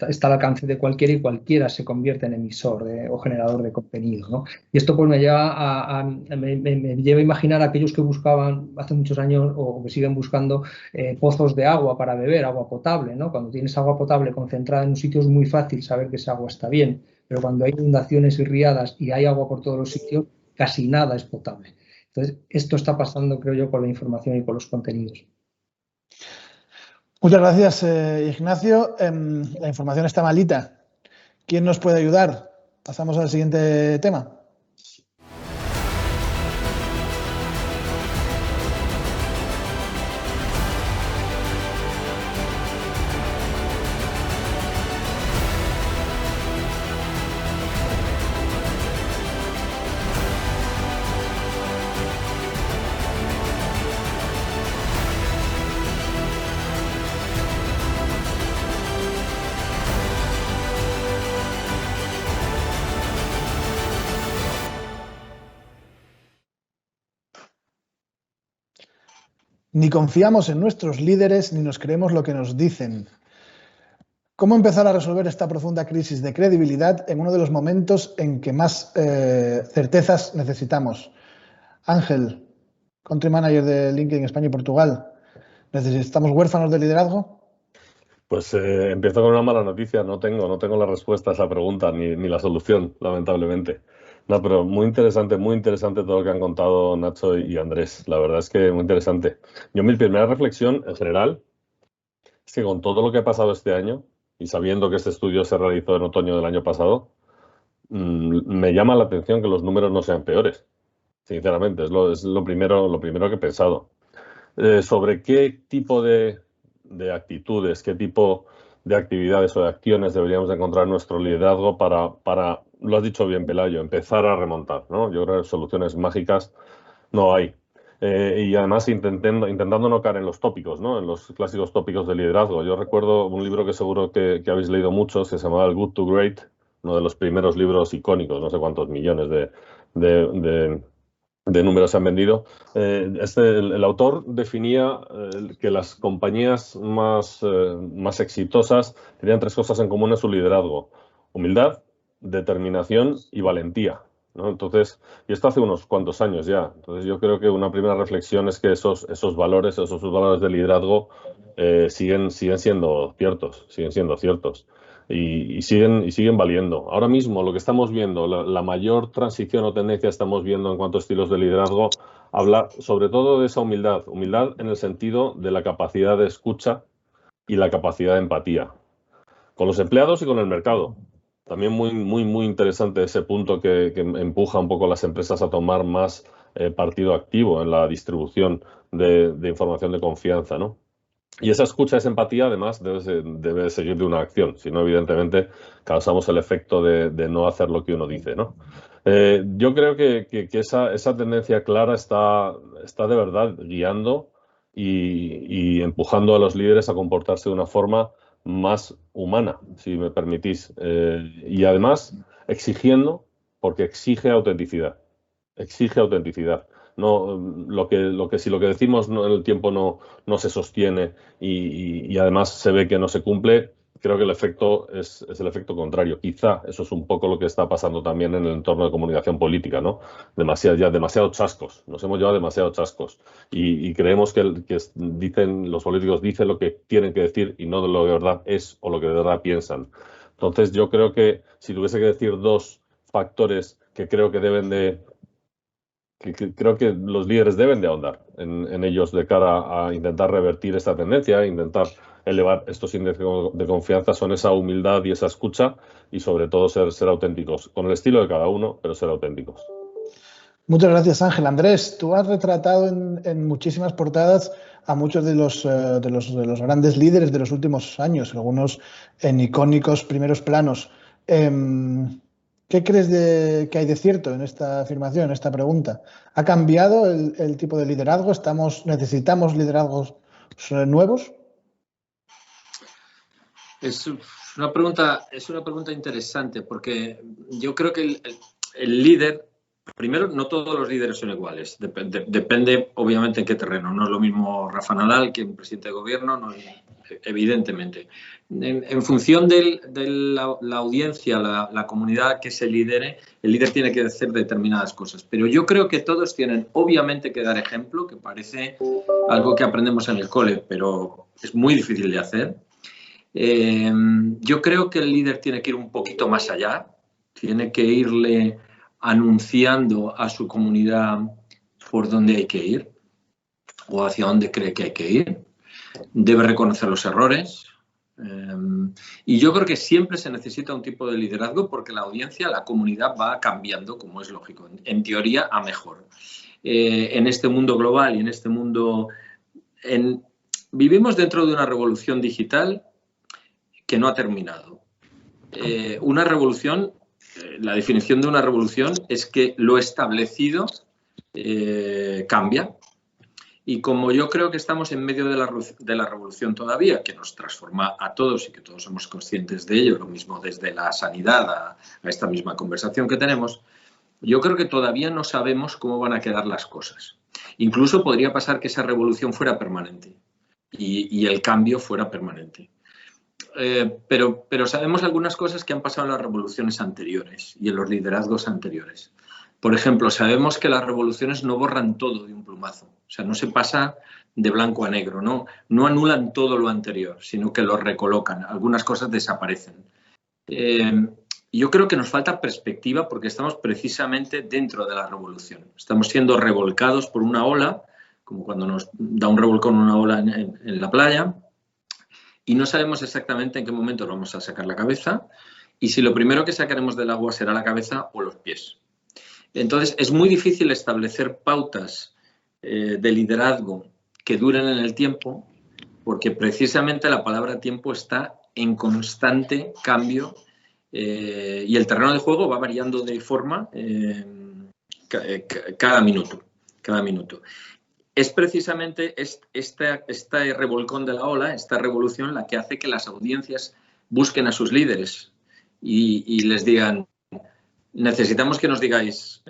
está al alcance de cualquiera, y cualquiera se convierte en emisor o generador de contenido, ¿no? Y esto pues me lleva me lleva a imaginar a aquellos que buscaban hace muchos años o que siguen buscando pozos de agua para beber, agua potable, ¿no? Cuando tienes agua potable concentrada en un sitio es muy fácil saber que esa agua está bien, pero cuando hay inundaciones y riadas y hay agua por todos los sitios, casi nada es potable. Entonces, esto está pasando, creo yo, con la información y con los contenidos. Muchas gracias, Ignacio. La información está malita. ¿Quién nos puede ayudar? Pasamos al siguiente tema. Ni confiamos en nuestros líderes ni nos creemos lo que nos dicen. ¿Cómo empezar a resolver esta profunda crisis de credibilidad en uno de los momentos en que más certezas necesitamos? Ángel, Country Manager de LinkedIn España y Portugal. ¿Necesitamos huérfanos de liderazgo? Pues empiezo con una mala noticia. No tengo la respuesta a esa pregunta ni la solución, lamentablemente. No, pero muy interesante todo lo que han contado Nacho y Andrés. La verdad es que muy interesante. Mi primera reflexión en general es que con todo lo que ha pasado este año y sabiendo que este estudio se realizó en otoño del año pasado, me llama la atención que los números no sean peores. sinceramente, es lo primero que he pensado. Sobre qué tipo de actitudes, qué tipo de actividades o de acciones deberíamos encontrar nuestro liderazgo para, lo has dicho bien, Pelayo, empezar a remontar, ¿no? Yo creo que soluciones mágicas no hay. Y además intentando no caer en los tópicos, ¿no? En los clásicos tópicos de liderazgo. Yo recuerdo un libro que seguro que habéis leído muchos, que se llamaba El Good to Great, uno de los primeros libros icónicos, no sé cuántos millones de números se han vendido. El autor definía que las compañías más exitosas tenían 3 cosas en común en su liderazgo: humildad, determinación y valentía, ¿no? Entonces, y esto hace unos cuantos años ya. Entonces, yo creo que una primera reflexión es que esos valores de liderazgo siguen siendo ciertos. Y siguen valiendo. Ahora mismo lo que estamos viendo, la mayor transición o tendencia que estamos viendo en cuanto a estilos de liderazgo, habla sobre todo de esa humildad en el sentido de la capacidad de escucha y la capacidad de empatía con los empleados y con el mercado. También muy interesante ese punto que empuja un poco a las empresas a tomar más partido activo en la distribución de información de confianza, ¿no? Y esa escucha, esa empatía, además, debe seguir de una acción. Si no, evidentemente, causamos el efecto de no hacer lo que uno dice, ¿no? Yo creo que esa tendencia clara está de verdad guiando y empujando a los líderes a comportarse de una forma más humana, si me permitís. Y además, exigiendo, porque exige autenticidad. Exige autenticidad. No, si lo que decimos en el tiempo no se sostiene y además se ve que no se cumple, creo que el efecto es el efecto contrario. Quizá eso es un poco lo que está pasando también en el entorno de comunicación política, ¿no? Demasiados chascos. Nos hemos llevado demasiados chascos y creemos que los políticos dicen lo que tienen que decir y no de lo que de verdad es o lo que de verdad piensan. Entonces, yo creo que si tuviese que decir 2 factores que creo que creo que los líderes deben de ahondar en ellos de cara a intentar revertir esta tendencia, intentar elevar estos índices de confianza, son esa humildad y esa escucha y sobre todo ser auténticos, con el estilo de cada uno, pero ser auténticos. Muchas gracias, Ángel. Andrés, tú has retratado en muchísimas portadas a muchos de los grandes líderes de los últimos años, algunos en icónicos primeros planos. ¿Qué crees que hay de cierto en esta afirmación, en esta pregunta? ¿Ha cambiado el tipo de liderazgo? ¿Necesitamos liderazgos nuevos? Es una pregunta interesante, porque yo creo que el líder, primero, no todos los líderes son iguales. Depende, obviamente, en qué terreno. No es lo mismo Rafa Nadal que un presidente de gobierno, no, evidentemente. En función de la audiencia, la comunidad que se lidere, el líder tiene que hacer determinadas cosas. Pero yo creo que todos tienen, obviamente, que dar ejemplo, que parece algo que aprendemos en el cole, pero es muy difícil de hacer. Yo creo que el líder tiene que ir un poquito más allá, tiene que irle anunciando a su comunidad por dónde hay que ir o hacia dónde cree que hay que ir. Debe reconocer los errores. Y yo creo que siempre se necesita un tipo de liderazgo porque la audiencia, la comunidad va cambiando, como es lógico, en teoría a mejor. En este mundo global y en este mundo... vivimos dentro de una revolución digital que no ha terminado. Una revolución, la definición de una revolución es que lo establecido cambia. Y como yo creo que estamos en medio de la revolución todavía, que nos transforma a todos y que todos somos conscientes de ello, lo mismo desde la sanidad a esta misma conversación que tenemos, yo creo que todavía no sabemos cómo van a quedar las cosas. Incluso podría pasar que esa revolución fuera permanente y el cambio fuera permanente. Pero sabemos algunas cosas que han pasado en las revoluciones anteriores y en los liderazgos anteriores. Por ejemplo, sabemos que las revoluciones no borran todo de un plumazo. O sea, no se pasa de blanco a negro, no anulan todo lo anterior, sino que lo recolocan. Algunas cosas desaparecen. Yo creo que nos falta perspectiva porque estamos precisamente dentro de la revolución. Estamos siendo revolcados por una ola, como cuando nos da un revolcón una ola en la playa, y no sabemos exactamente en qué momento vamos a sacar la cabeza y si lo primero que sacaremos del agua será la cabeza o los pies. Entonces, es muy difícil establecer pautas de liderazgo que duren en el tiempo, porque precisamente la palabra tiempo está en constante cambio y el terreno de juego va variando de forma cada minuto. Es precisamente este revolcón de la ola, esta revolución, la que hace que las audiencias busquen a sus líderes y les digan: necesitamos que nos digáis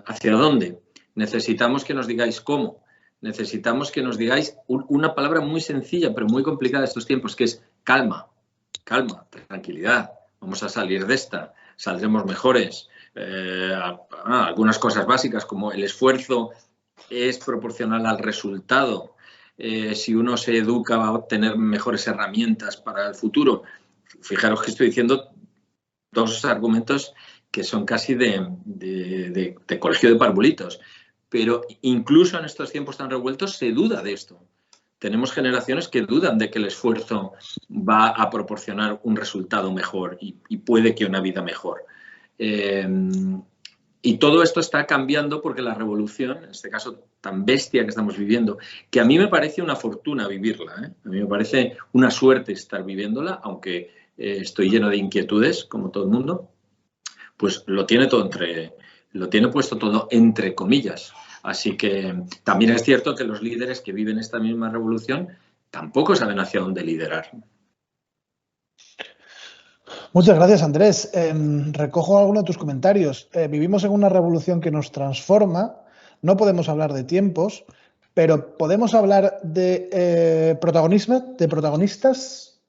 hacia dónde, necesitamos que nos digáis cómo, necesitamos que nos digáis una palabra muy sencilla pero muy complicada de estos tiempos, que es calma, tranquilidad, vamos a salir de esta, saldremos mejores. Algunas cosas básicas como el esfuerzo es proporcional al resultado. Si uno se educa va a obtener mejores herramientas para el futuro. Fijaros que estoy diciendo dos argumentos que son casi de colegio de parvulitos. Pero incluso en estos tiempos tan revueltos se duda de esto. Tenemos generaciones que dudan de que el esfuerzo va a proporcionar un resultado mejor y puede que una vida mejor. Y todo esto está cambiando porque la revolución, en este caso tan bestia que estamos viviendo, que a mí me parece una fortuna vivirla, a mí me parece una suerte estar viviéndola, aunque estoy lleno de inquietudes, como todo el mundo, pues lo tiene puesto todo entre comillas. Así que también es cierto que los líderes que viven esta misma revolución tampoco saben hacia dónde liderar. Muchas gracias, Andrés. Recojo algunos de tus comentarios. Vivimos en una revolución que nos transforma. No podemos hablar de tiempos, pero podemos hablar de protagonismo, de protagonistas.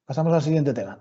Pasamos al siguiente tema.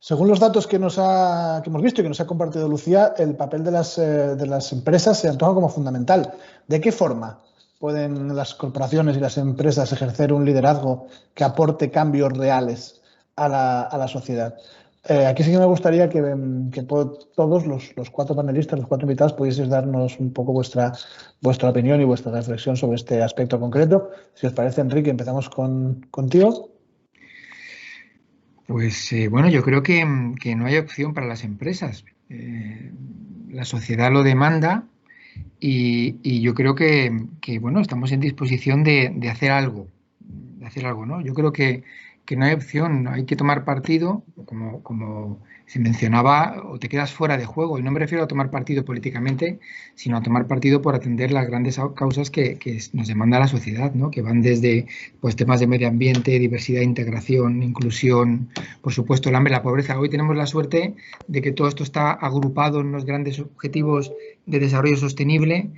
Según los datos que hemos visto y que nos ha compartido Lucía, el papel de las empresas se antoja como fundamental. ¿De qué forma pueden las corporaciones y las empresas ejercer un liderazgo que aporte cambios reales a la sociedad? Aquí sí que me gustaría que todos los cuatro panelistas, los cuatro invitados, pudieseis darnos un poco vuestra opinión y vuestra reflexión sobre este aspecto concreto. Si os parece, Enrique, empezamos contigo. Pues bueno, yo creo que no hay opción para las empresas. La sociedad lo demanda y yo creo que bueno, estamos en disposición de hacer algo, ¿no? Yo creo que no hay opción, hay que tomar partido, como se mencionaba, o te quedas fuera de juego. Y no me refiero a tomar partido políticamente, sino a tomar partido por atender las grandes causas que nos demanda la sociedad, ¿no? Que van desde pues, temas de medio ambiente, diversidad, integración, inclusión, por supuesto el hambre, la pobreza. Hoy tenemos la suerte de que todo esto está agrupado en los grandes objetivos de desarrollo sostenible,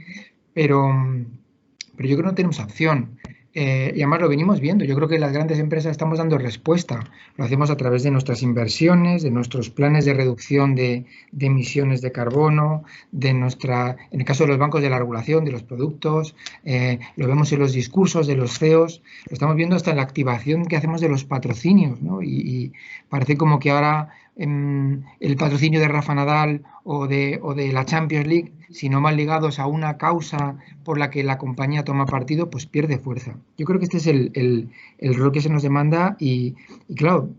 pero yo creo que no tenemos opción. Y además lo venimos viendo. Yo creo que las grandes empresas estamos dando respuesta. Lo hacemos a través de nuestras inversiones, de nuestros planes de reducción de emisiones de carbono, en el caso de los bancos, de la regulación de los productos. Lo vemos en los discursos de los CEOs. Lo estamos viendo hasta en la activación que hacemos de los patrocinios, ¿no? Y parece como que ahora el patrocinio de Rafa Nadal o de la Champions League, si no van ligados a una causa por la que la compañía toma partido, pues pierde fuerza. Yo creo que este es el rol que se nos demanda y claro,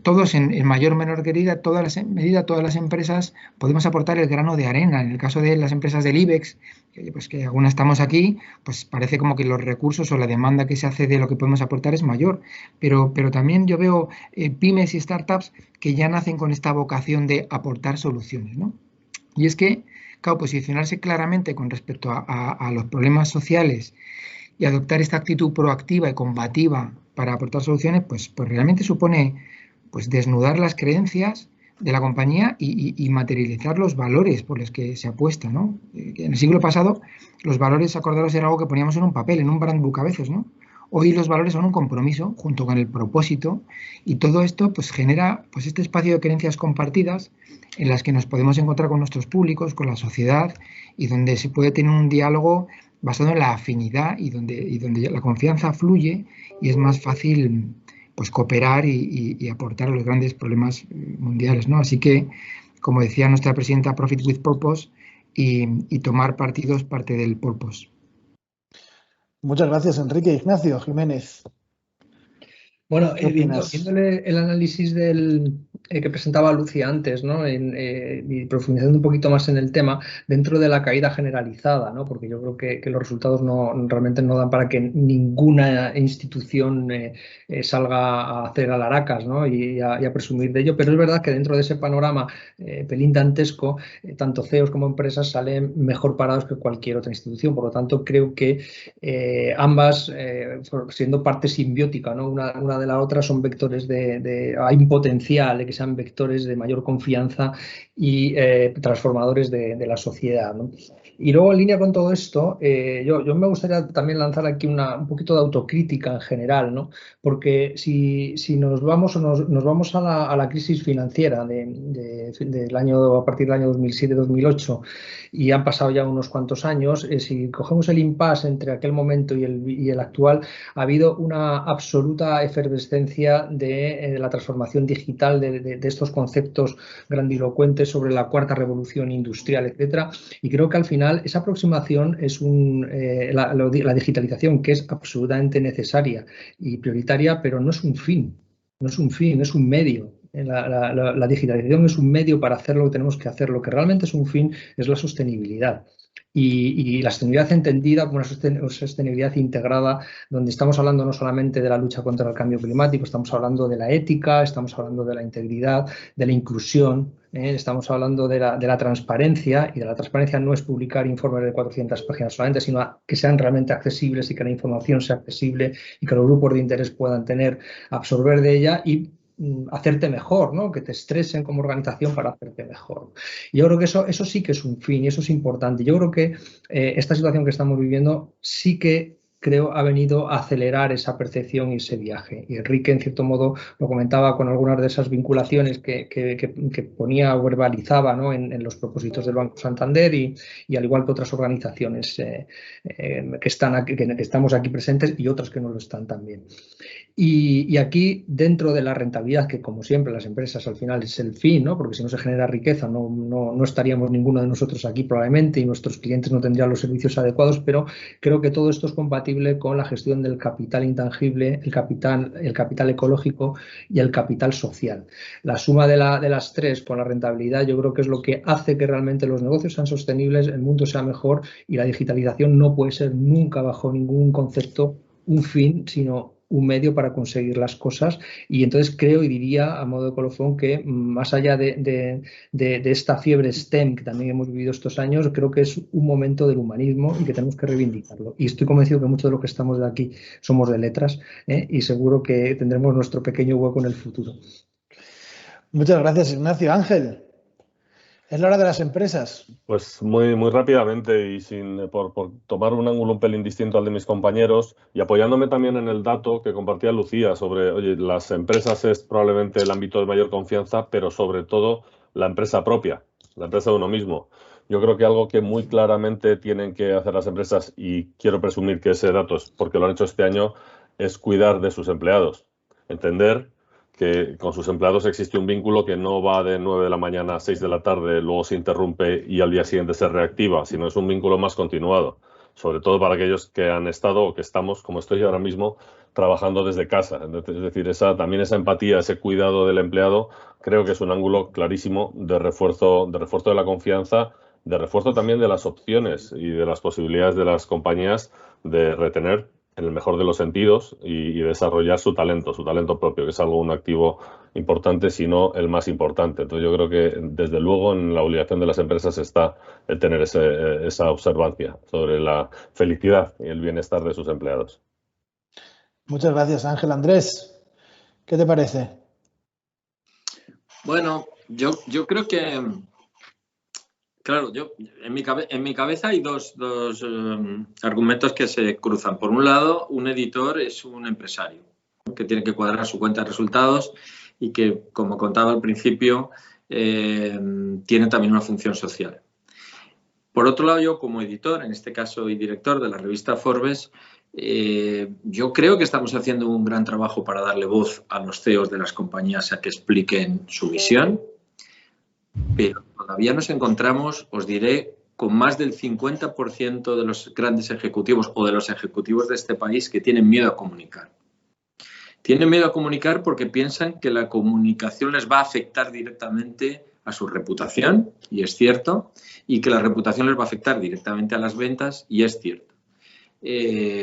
todos en mayor o menor medida, todas las empresas podemos aportar el grano de arena. En el caso de las empresas del IBEX, pues que algunas estamos aquí, pues parece como que los recursos o la demanda que se hace de lo que podemos aportar es mayor. Pero también yo veo pymes y startups que ya nacen con esta vocación de aportar soluciones, ¿no? Y es que, claro, posicionarse claramente con respecto a los problemas sociales y adoptar esta actitud proactiva y combativa para aportar soluciones, pues realmente supone pues desnudar las creencias de la compañía y materializar los valores por los que se apuesta, ¿no? En el siglo pasado los valores, acordaros, era algo que poníamos en un papel, en un brand book a veces, ¿no? Hoy los valores son un compromiso junto con el propósito, y todo esto pues genera pues este espacio de creencias compartidas en las que nos podemos encontrar con nuestros públicos, con la sociedad, y donde se puede tener un diálogo basado en la afinidad y donde la confianza fluye y es más fácil pues cooperar y aportar a los grandes problemas mundiales, ¿no? Así que, como decía nuestra presidenta, Profit with Purpose, y tomar partido es parte del purpose. Muchas gracias, Enrique. Ignacio Jiménez. Bueno, viéndole el análisis que presentaba Lucia antes, ¿no? Y profundizando un poquito más en el tema, dentro de la caída generalizada, ¿no? Porque yo creo que los resultados realmente no dan para que ninguna institución salga a hacer alaracas, ¿no? y a presumir de ello, pero es verdad que dentro de ese panorama pelín dantesco, tanto CEOs como empresas salen mejor parados que cualquier otra institución. Por lo tanto, creo que ambas, siendo parte simbiótica, ¿no? Una de la otra, son vectores hay un potencial de que sean vectores de mayor confianza y transformadores de la sociedad, ¿no? Y luego, en línea con todo esto, yo me gustaría también lanzar aquí un poquito de autocrítica en general, ¿no? Porque si nos vamos a la crisis financiera del año, a partir del año 2007-2008, y han pasado ya unos cuantos años, si cogemos el impasse entre aquel momento y el actual, ha habido una absoluta efervescencia de la transformación digital, de estos conceptos grandilocuentes sobre la cuarta revolución industrial, etcétera. Y creo que al final esa aproximación es la digitalización, que es absolutamente necesaria y prioritaria, pero no es un fin. No es un fin, es un medio. La digitalización es un medio para hacer lo que tenemos que hacer. Lo que realmente es un fin es la sostenibilidad. Y la sostenibilidad entendida como una sostenibilidad integrada, donde estamos hablando no solamente de la lucha contra el cambio climático, estamos hablando de la ética, estamos hablando de la integridad, de la inclusión, estamos hablando de la transparencia, y de la transparencia no es publicar informes de 400 páginas solamente, sino que sean realmente accesibles y que la información sea accesible y que los grupos de interés puedan absorber de ella y hacerte mejor, ¿no? Que te estresen como organización para hacerte mejor. Y yo creo que eso sí que es un fin, y eso es importante. Yo creo que esta situación que estamos viviendo sí que ha venido a acelerar esa percepción y ese viaje. Y Enrique, en cierto modo, lo comentaba con algunas de esas vinculaciones que ponía o verbalizaba, ¿no? en los propósitos del Banco Santander, y al igual que otras organizaciones que estamos aquí presentes, y otras que no lo están también. Y aquí, dentro de la rentabilidad, que como siempre las empresas al final es el fin, ¿no? Porque si no se genera riqueza no estaríamos ninguno de nosotros aquí probablemente, y nuestros clientes no tendrían los servicios adecuados, pero creo que todo esto es compatible con la gestión del capital intangible, el capital ecológico y el capital social. La suma de las tres con la rentabilidad, yo creo que es lo que hace que realmente los negocios sean sostenibles, el mundo sea mejor, y la digitalización no puede ser nunca, bajo ningún concepto, un fin, sino un medio para conseguir las cosas. Y entonces creo y diría, a modo de colofón, que más allá de esta fiebre STEM que también hemos vivido estos años, creo que es un momento del humanismo y que tenemos que reivindicarlo. Y estoy convencido que muchos de los que estamos de aquí somos de letras, y seguro que tendremos nuestro pequeño hueco en el futuro. Muchas gracias, Ignacio. Ángel, es la hora de las empresas. Pues muy, muy rápidamente, y por tomar un ángulo un pelín distinto al de mis compañeros, y apoyándome también en el dato que compartía Lucía sobre, oye, las empresas es probablemente el ámbito de mayor confianza, pero sobre todo la empresa propia, la empresa de uno mismo. Yo creo que algo que muy claramente tienen que hacer las empresas, y quiero presumir que ese dato es porque lo han hecho este año, es cuidar de sus empleados. Entender que con sus empleados existe un vínculo que no va de 9 de la mañana a 6 de la tarde, luego se interrumpe y al día siguiente se reactiva, sino es un vínculo más continuado, sobre todo para aquellos que han estado o que estamos, como estoy ahora mismo, trabajando desde casa. Es decir, también esa empatía, ese cuidado del empleado, creo que es un ángulo clarísimo de refuerzo de la confianza, de refuerzo también de las opciones y de las posibilidades de las compañías de retener, en el mejor de los sentidos, y desarrollar su talento propio, que es un activo importante, si no el más importante. Entonces yo creo que desde luego en la obligación de las empresas está el tener esa observancia sobre la felicidad y el bienestar de sus empleados. Muchas gracias, Ángel. Andrés, ¿qué te parece? Bueno, yo creo que Claro, en mi cabeza hay dos argumentos que se cruzan. Por un lado, un editor es un empresario, ¿no?, que tiene que cuadrar su cuenta de resultados y que, como contaba al principio, tiene también una función social. Por otro lado, yo como editor, en este caso y director de la revista Forbes, yo creo que estamos haciendo un gran trabajo para darle voz a los CEOs de las compañías a que expliquen su visión, pero todavía nos encontramos, os diré, con más del 50% de los grandes ejecutivos o de los ejecutivos de este país que tienen miedo a comunicar. Tienen miedo a comunicar porque piensan que la comunicación les va a afectar directamente a su reputación, y es cierto, y que la reputación les va a afectar directamente a las ventas, y es cierto.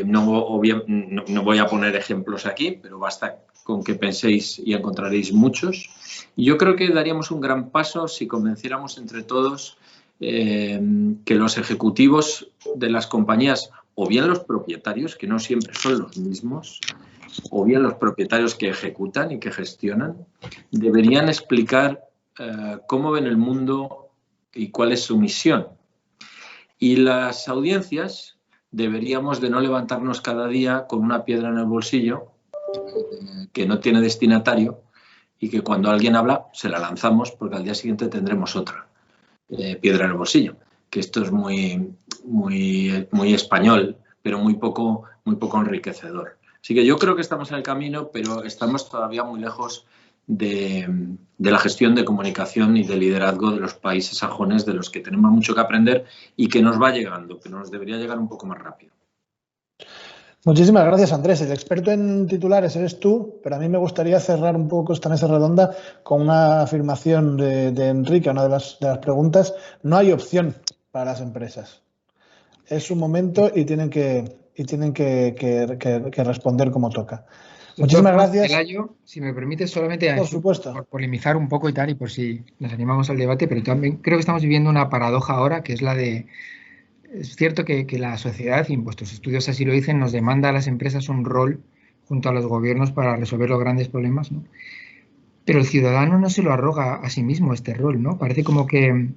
No voy a poner ejemplos aquí, pero basta con que penséis y encontraréis muchos. Y yo creo que daríamos un gran paso si convenciéramos entre todos que los ejecutivos de las compañías, o bien los propietarios, que no siempre son los mismos, o bien los propietarios que ejecutan y que gestionan, deberían explicar cómo ven el mundo y cuál es su misión. Y las audiencias deberíamos de no levantarnos cada día con una piedra en el bolsillo que no tiene destinatario y que cuando alguien habla se la lanzamos porque al día siguiente tendremos otra piedra en el bolsillo. Que esto es muy español, pero muy poco enriquecedor. Así que yo creo que estamos en el camino, pero estamos todavía muy lejos de la gestión de comunicación y de liderazgo de los países sajones, de los que tenemos mucho que aprender y que nos va llegando, que nos debería llegar un poco más rápido. Muchísimas gracias, Andrés. El experto en titulares eres tú, pero a mí me gustaría cerrar un poco esta mesa redonda con una afirmación de Enrique, una de las preguntas. No hay opción para las empresas. Es un momento y tienen que responder como toca. Muchísimas gracias. Pelayo, si me permites, solamente por supuesto, por polemizar un poco y tal, y por si nos animamos al debate, pero también creo que estamos viviendo una paradoja ahora, que es la de... Es cierto que la sociedad, y vuestros estudios así lo dicen, nos demanda a las empresas un rol junto a los gobiernos para resolver los grandes problemas, ¿no? Pero el ciudadano no se lo arroga a sí mismo este rol, ¿no? Parece como que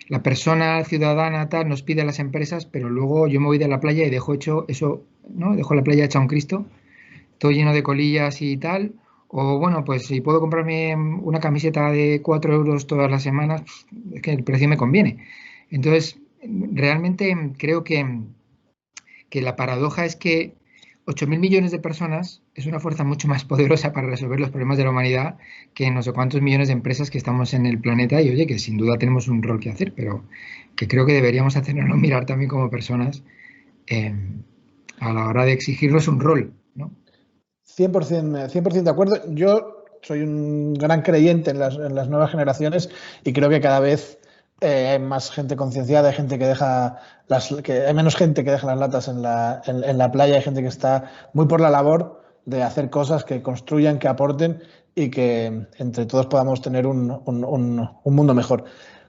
la persona ciudadana tal nos pide a las empresas, pero luego yo me voy de la playa y dejo hecho eso, ¿no? Dejo la playa hecha un Cristo, todo lleno de colillas y tal. O bueno, pues si puedo comprarme una camiseta de 4 euros todas las semanas, es que el precio me conviene. Entonces, realmente creo que la paradoja es que 8.000 millones de personas es una fuerza mucho más poderosa para resolver los problemas de la humanidad que no sé cuántos millones de empresas que estamos en el planeta, y oye, que sin duda tenemos un rol que hacer, pero que creo que deberíamos hacernos mirar también como personas a la hora de exigirnos un rol, ¿no? 100% de acuerdo. Yo soy un gran creyente en las nuevas generaciones y creo que cada vez hay más gente concienciada, hay gente que hay menos gente que deja las latas en la playa, hay gente que está muy por la labor de hacer cosas que construyan, que aporten y que entre todos podamos tener un mundo mejor.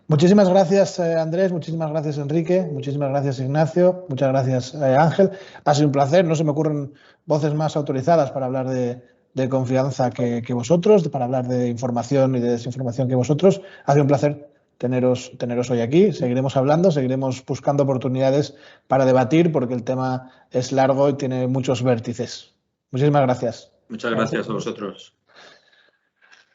Muchísimas gracias, Andrés, muchísimas gracias, Enrique, muchísimas gracias, Ignacio, muchas gracias, Ángel. Ha sido un placer, no se me ocurren voces más autorizadas para hablar de confianza que vosotros, para hablar de información y de desinformación que vosotros. Ha sido un placer teneros hoy aquí. Seguiremos hablando, seguiremos buscando oportunidades para debatir porque el tema es largo y tiene muchos vértices. Muchísimas gracias. Muchas gracias a vosotros.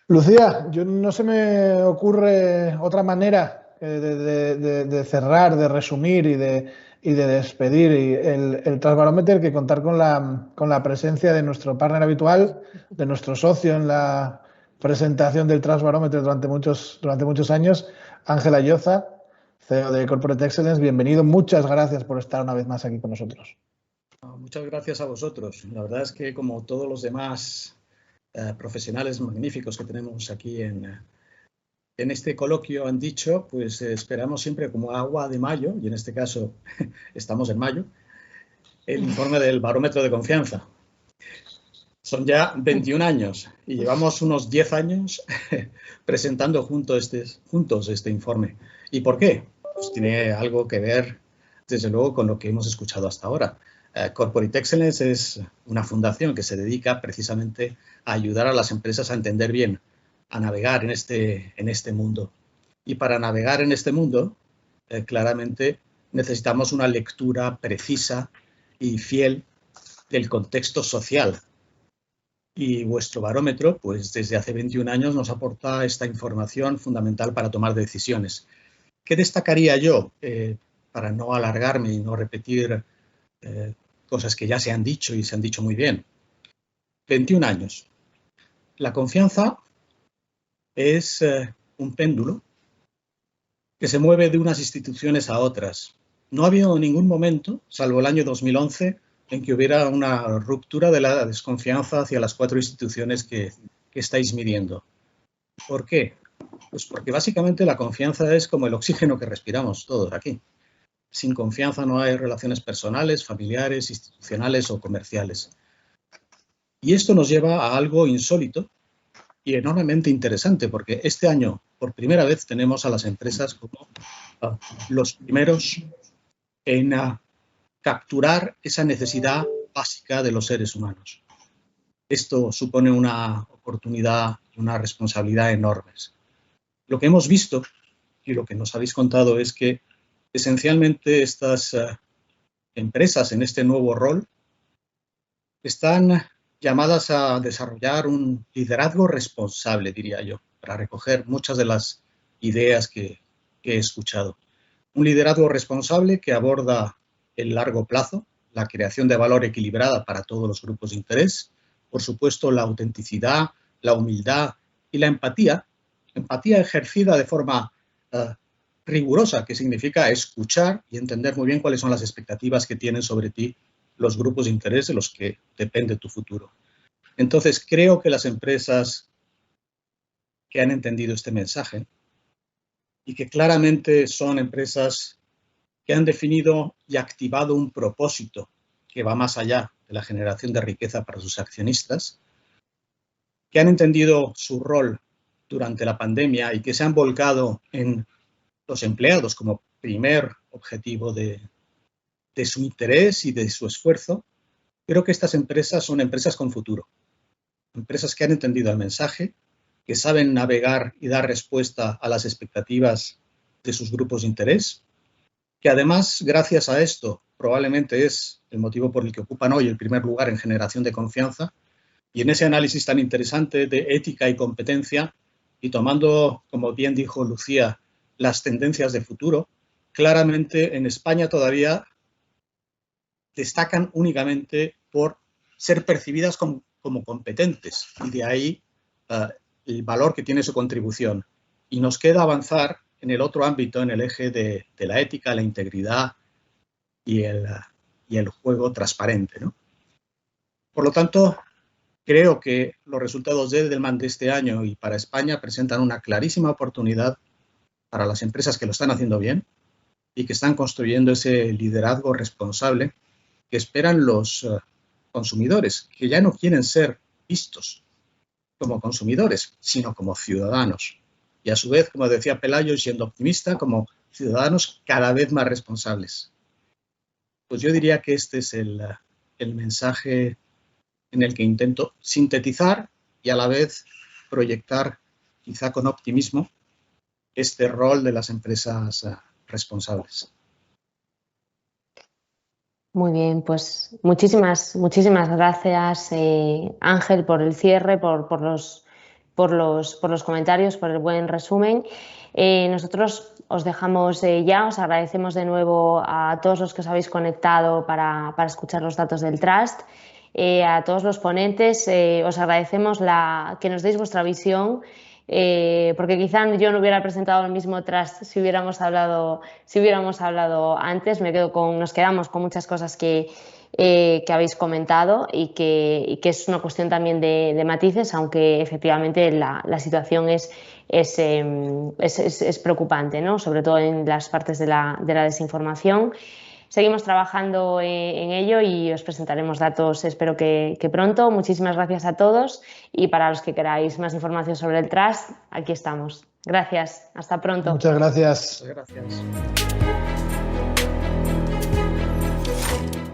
Lucía, yo no se me ocurre otra manera de cerrar, de resumir y de despedir el Transbarometer que contar con la presencia de nuestro partner habitual, de nuestro socio en la presentación del Transbarometer durante muchos años, Ángel Ayoza, CEO de Corporate Excellence. Bienvenido, muchas gracias por estar una vez más aquí con nosotros. Muchas gracias a vosotros. La verdad es que como todos los demás profesionales magníficos que tenemos aquí en este coloquio han dicho, pues esperamos siempre como agua de mayo, y en este caso estamos en mayo, el informe del barómetro de confianza. Son ya 21 años y llevamos unos 10 años presentando juntos este informe. ¿Y por qué? Pues tiene algo que ver, desde luego, con lo que hemos escuchado hasta ahora. Corporate Excellence es una fundación que se dedica precisamente a ayudar a las empresas a entender bien, a navegar en este mundo. Y para navegar en este mundo claramente necesitamos una lectura precisa y fiel del contexto social. Y vuestro barómetro, pues desde hace 21 años nos aporta esta información fundamental para tomar decisiones. ¿Qué destacaría yo? Para no alargarme y no repetir cosas que ya se han dicho y se han dicho muy bien. 21 años. La confianza es un péndulo que se mueve de unas instituciones a otras. No ha habido ningún momento, salvo el año 2011, en que hubiera una ruptura de la desconfianza hacia las 4 instituciones que estáis midiendo. ¿Por qué? Pues porque básicamente la confianza es como el oxígeno que respiramos todos aquí. Sin confianza no hay relaciones personales, familiares, institucionales o comerciales. Y esto nos lleva a algo insólito y enormemente interesante, porque este año, por primera vez, tenemos a las empresas como los primeros en capturar esa necesidad básica de los seres humanos. Esto supone una oportunidad y una responsabilidad enormes. Lo que hemos visto y lo que nos habéis contado es que esencialmente estas empresas en este nuevo rol están llamadas a desarrollar un liderazgo responsable, diría yo, para recoger muchas de las ideas que he escuchado. Un liderazgo responsable que aborda el largo plazo, la creación de valor equilibrada para todos los grupos de interés, por supuesto la autenticidad, la humildad y la empatía ejercida de forma rigurosa, que significa escuchar y entender muy bien cuáles son las expectativas que tienen sobre ti los grupos de interés de los que depende tu futuro. Entonces, creo que las empresas que han entendido este mensaje y que claramente son empresas que han definido y activado un propósito que va más allá de la generación de riqueza para sus accionistas, que han entendido su rol durante la pandemia y que se han volcado en los empleados como primer objetivo de su interés y de su esfuerzo, creo que estas empresas son empresas con futuro. Empresas que han entendido el mensaje, que saben navegar y dar respuesta a las expectativas de sus grupos de interés, que además, gracias a esto, probablemente es el motivo por el que ocupan hoy el primer lugar en generación de confianza, y en ese análisis tan interesante de ética y competencia, y tomando, como bien dijo Lucía, las tendencias de futuro, claramente en España todavía destacan únicamente por ser percibidas como competentes, y de ahí el valor que tiene su contribución. Y nos queda avanzar en el otro ámbito, en el eje de la ética, la integridad y el juego transparente, ¿no? Por lo tanto, creo que los resultados de Edelman de este año y para España presentan una clarísima oportunidad para las empresas que lo están haciendo bien y que están construyendo ese liderazgo responsable que esperan los consumidores, que ya no quieren ser vistos como consumidores, sino como ciudadanos. Y a su vez, como decía Pelayo, siendo optimista, como ciudadanos cada vez más responsables. Pues yo diría que este es el mensaje en el que intento sintetizar y a la vez proyectar, quizá con optimismo, este rol de las empresas responsables. Muy bien, pues muchísimas gracias, Ángel, por el cierre, por los comentarios, por el buen resumen. Nosotros os dejamos ya, os agradecemos de nuevo a todos los que os habéis conectado para escuchar los datos del Trust. A todos los ponentes os agradecemos que nos deis vuestra visión, porque quizá yo no hubiera presentado el mismo Trust si hubiéramos hablado antes. Nos quedamos con muchas cosas que habéis comentado y que es una cuestión también de matices, aunque efectivamente la situación es preocupante, ¿no? Sobre todo en las partes de la desinformación. Seguimos trabajando en ello y os presentaremos datos, espero que pronto. Muchísimas gracias a todos y para los que queráis más información sobre el Trust, aquí estamos. Gracias, hasta pronto. Muchas gracias. Muchas gracias.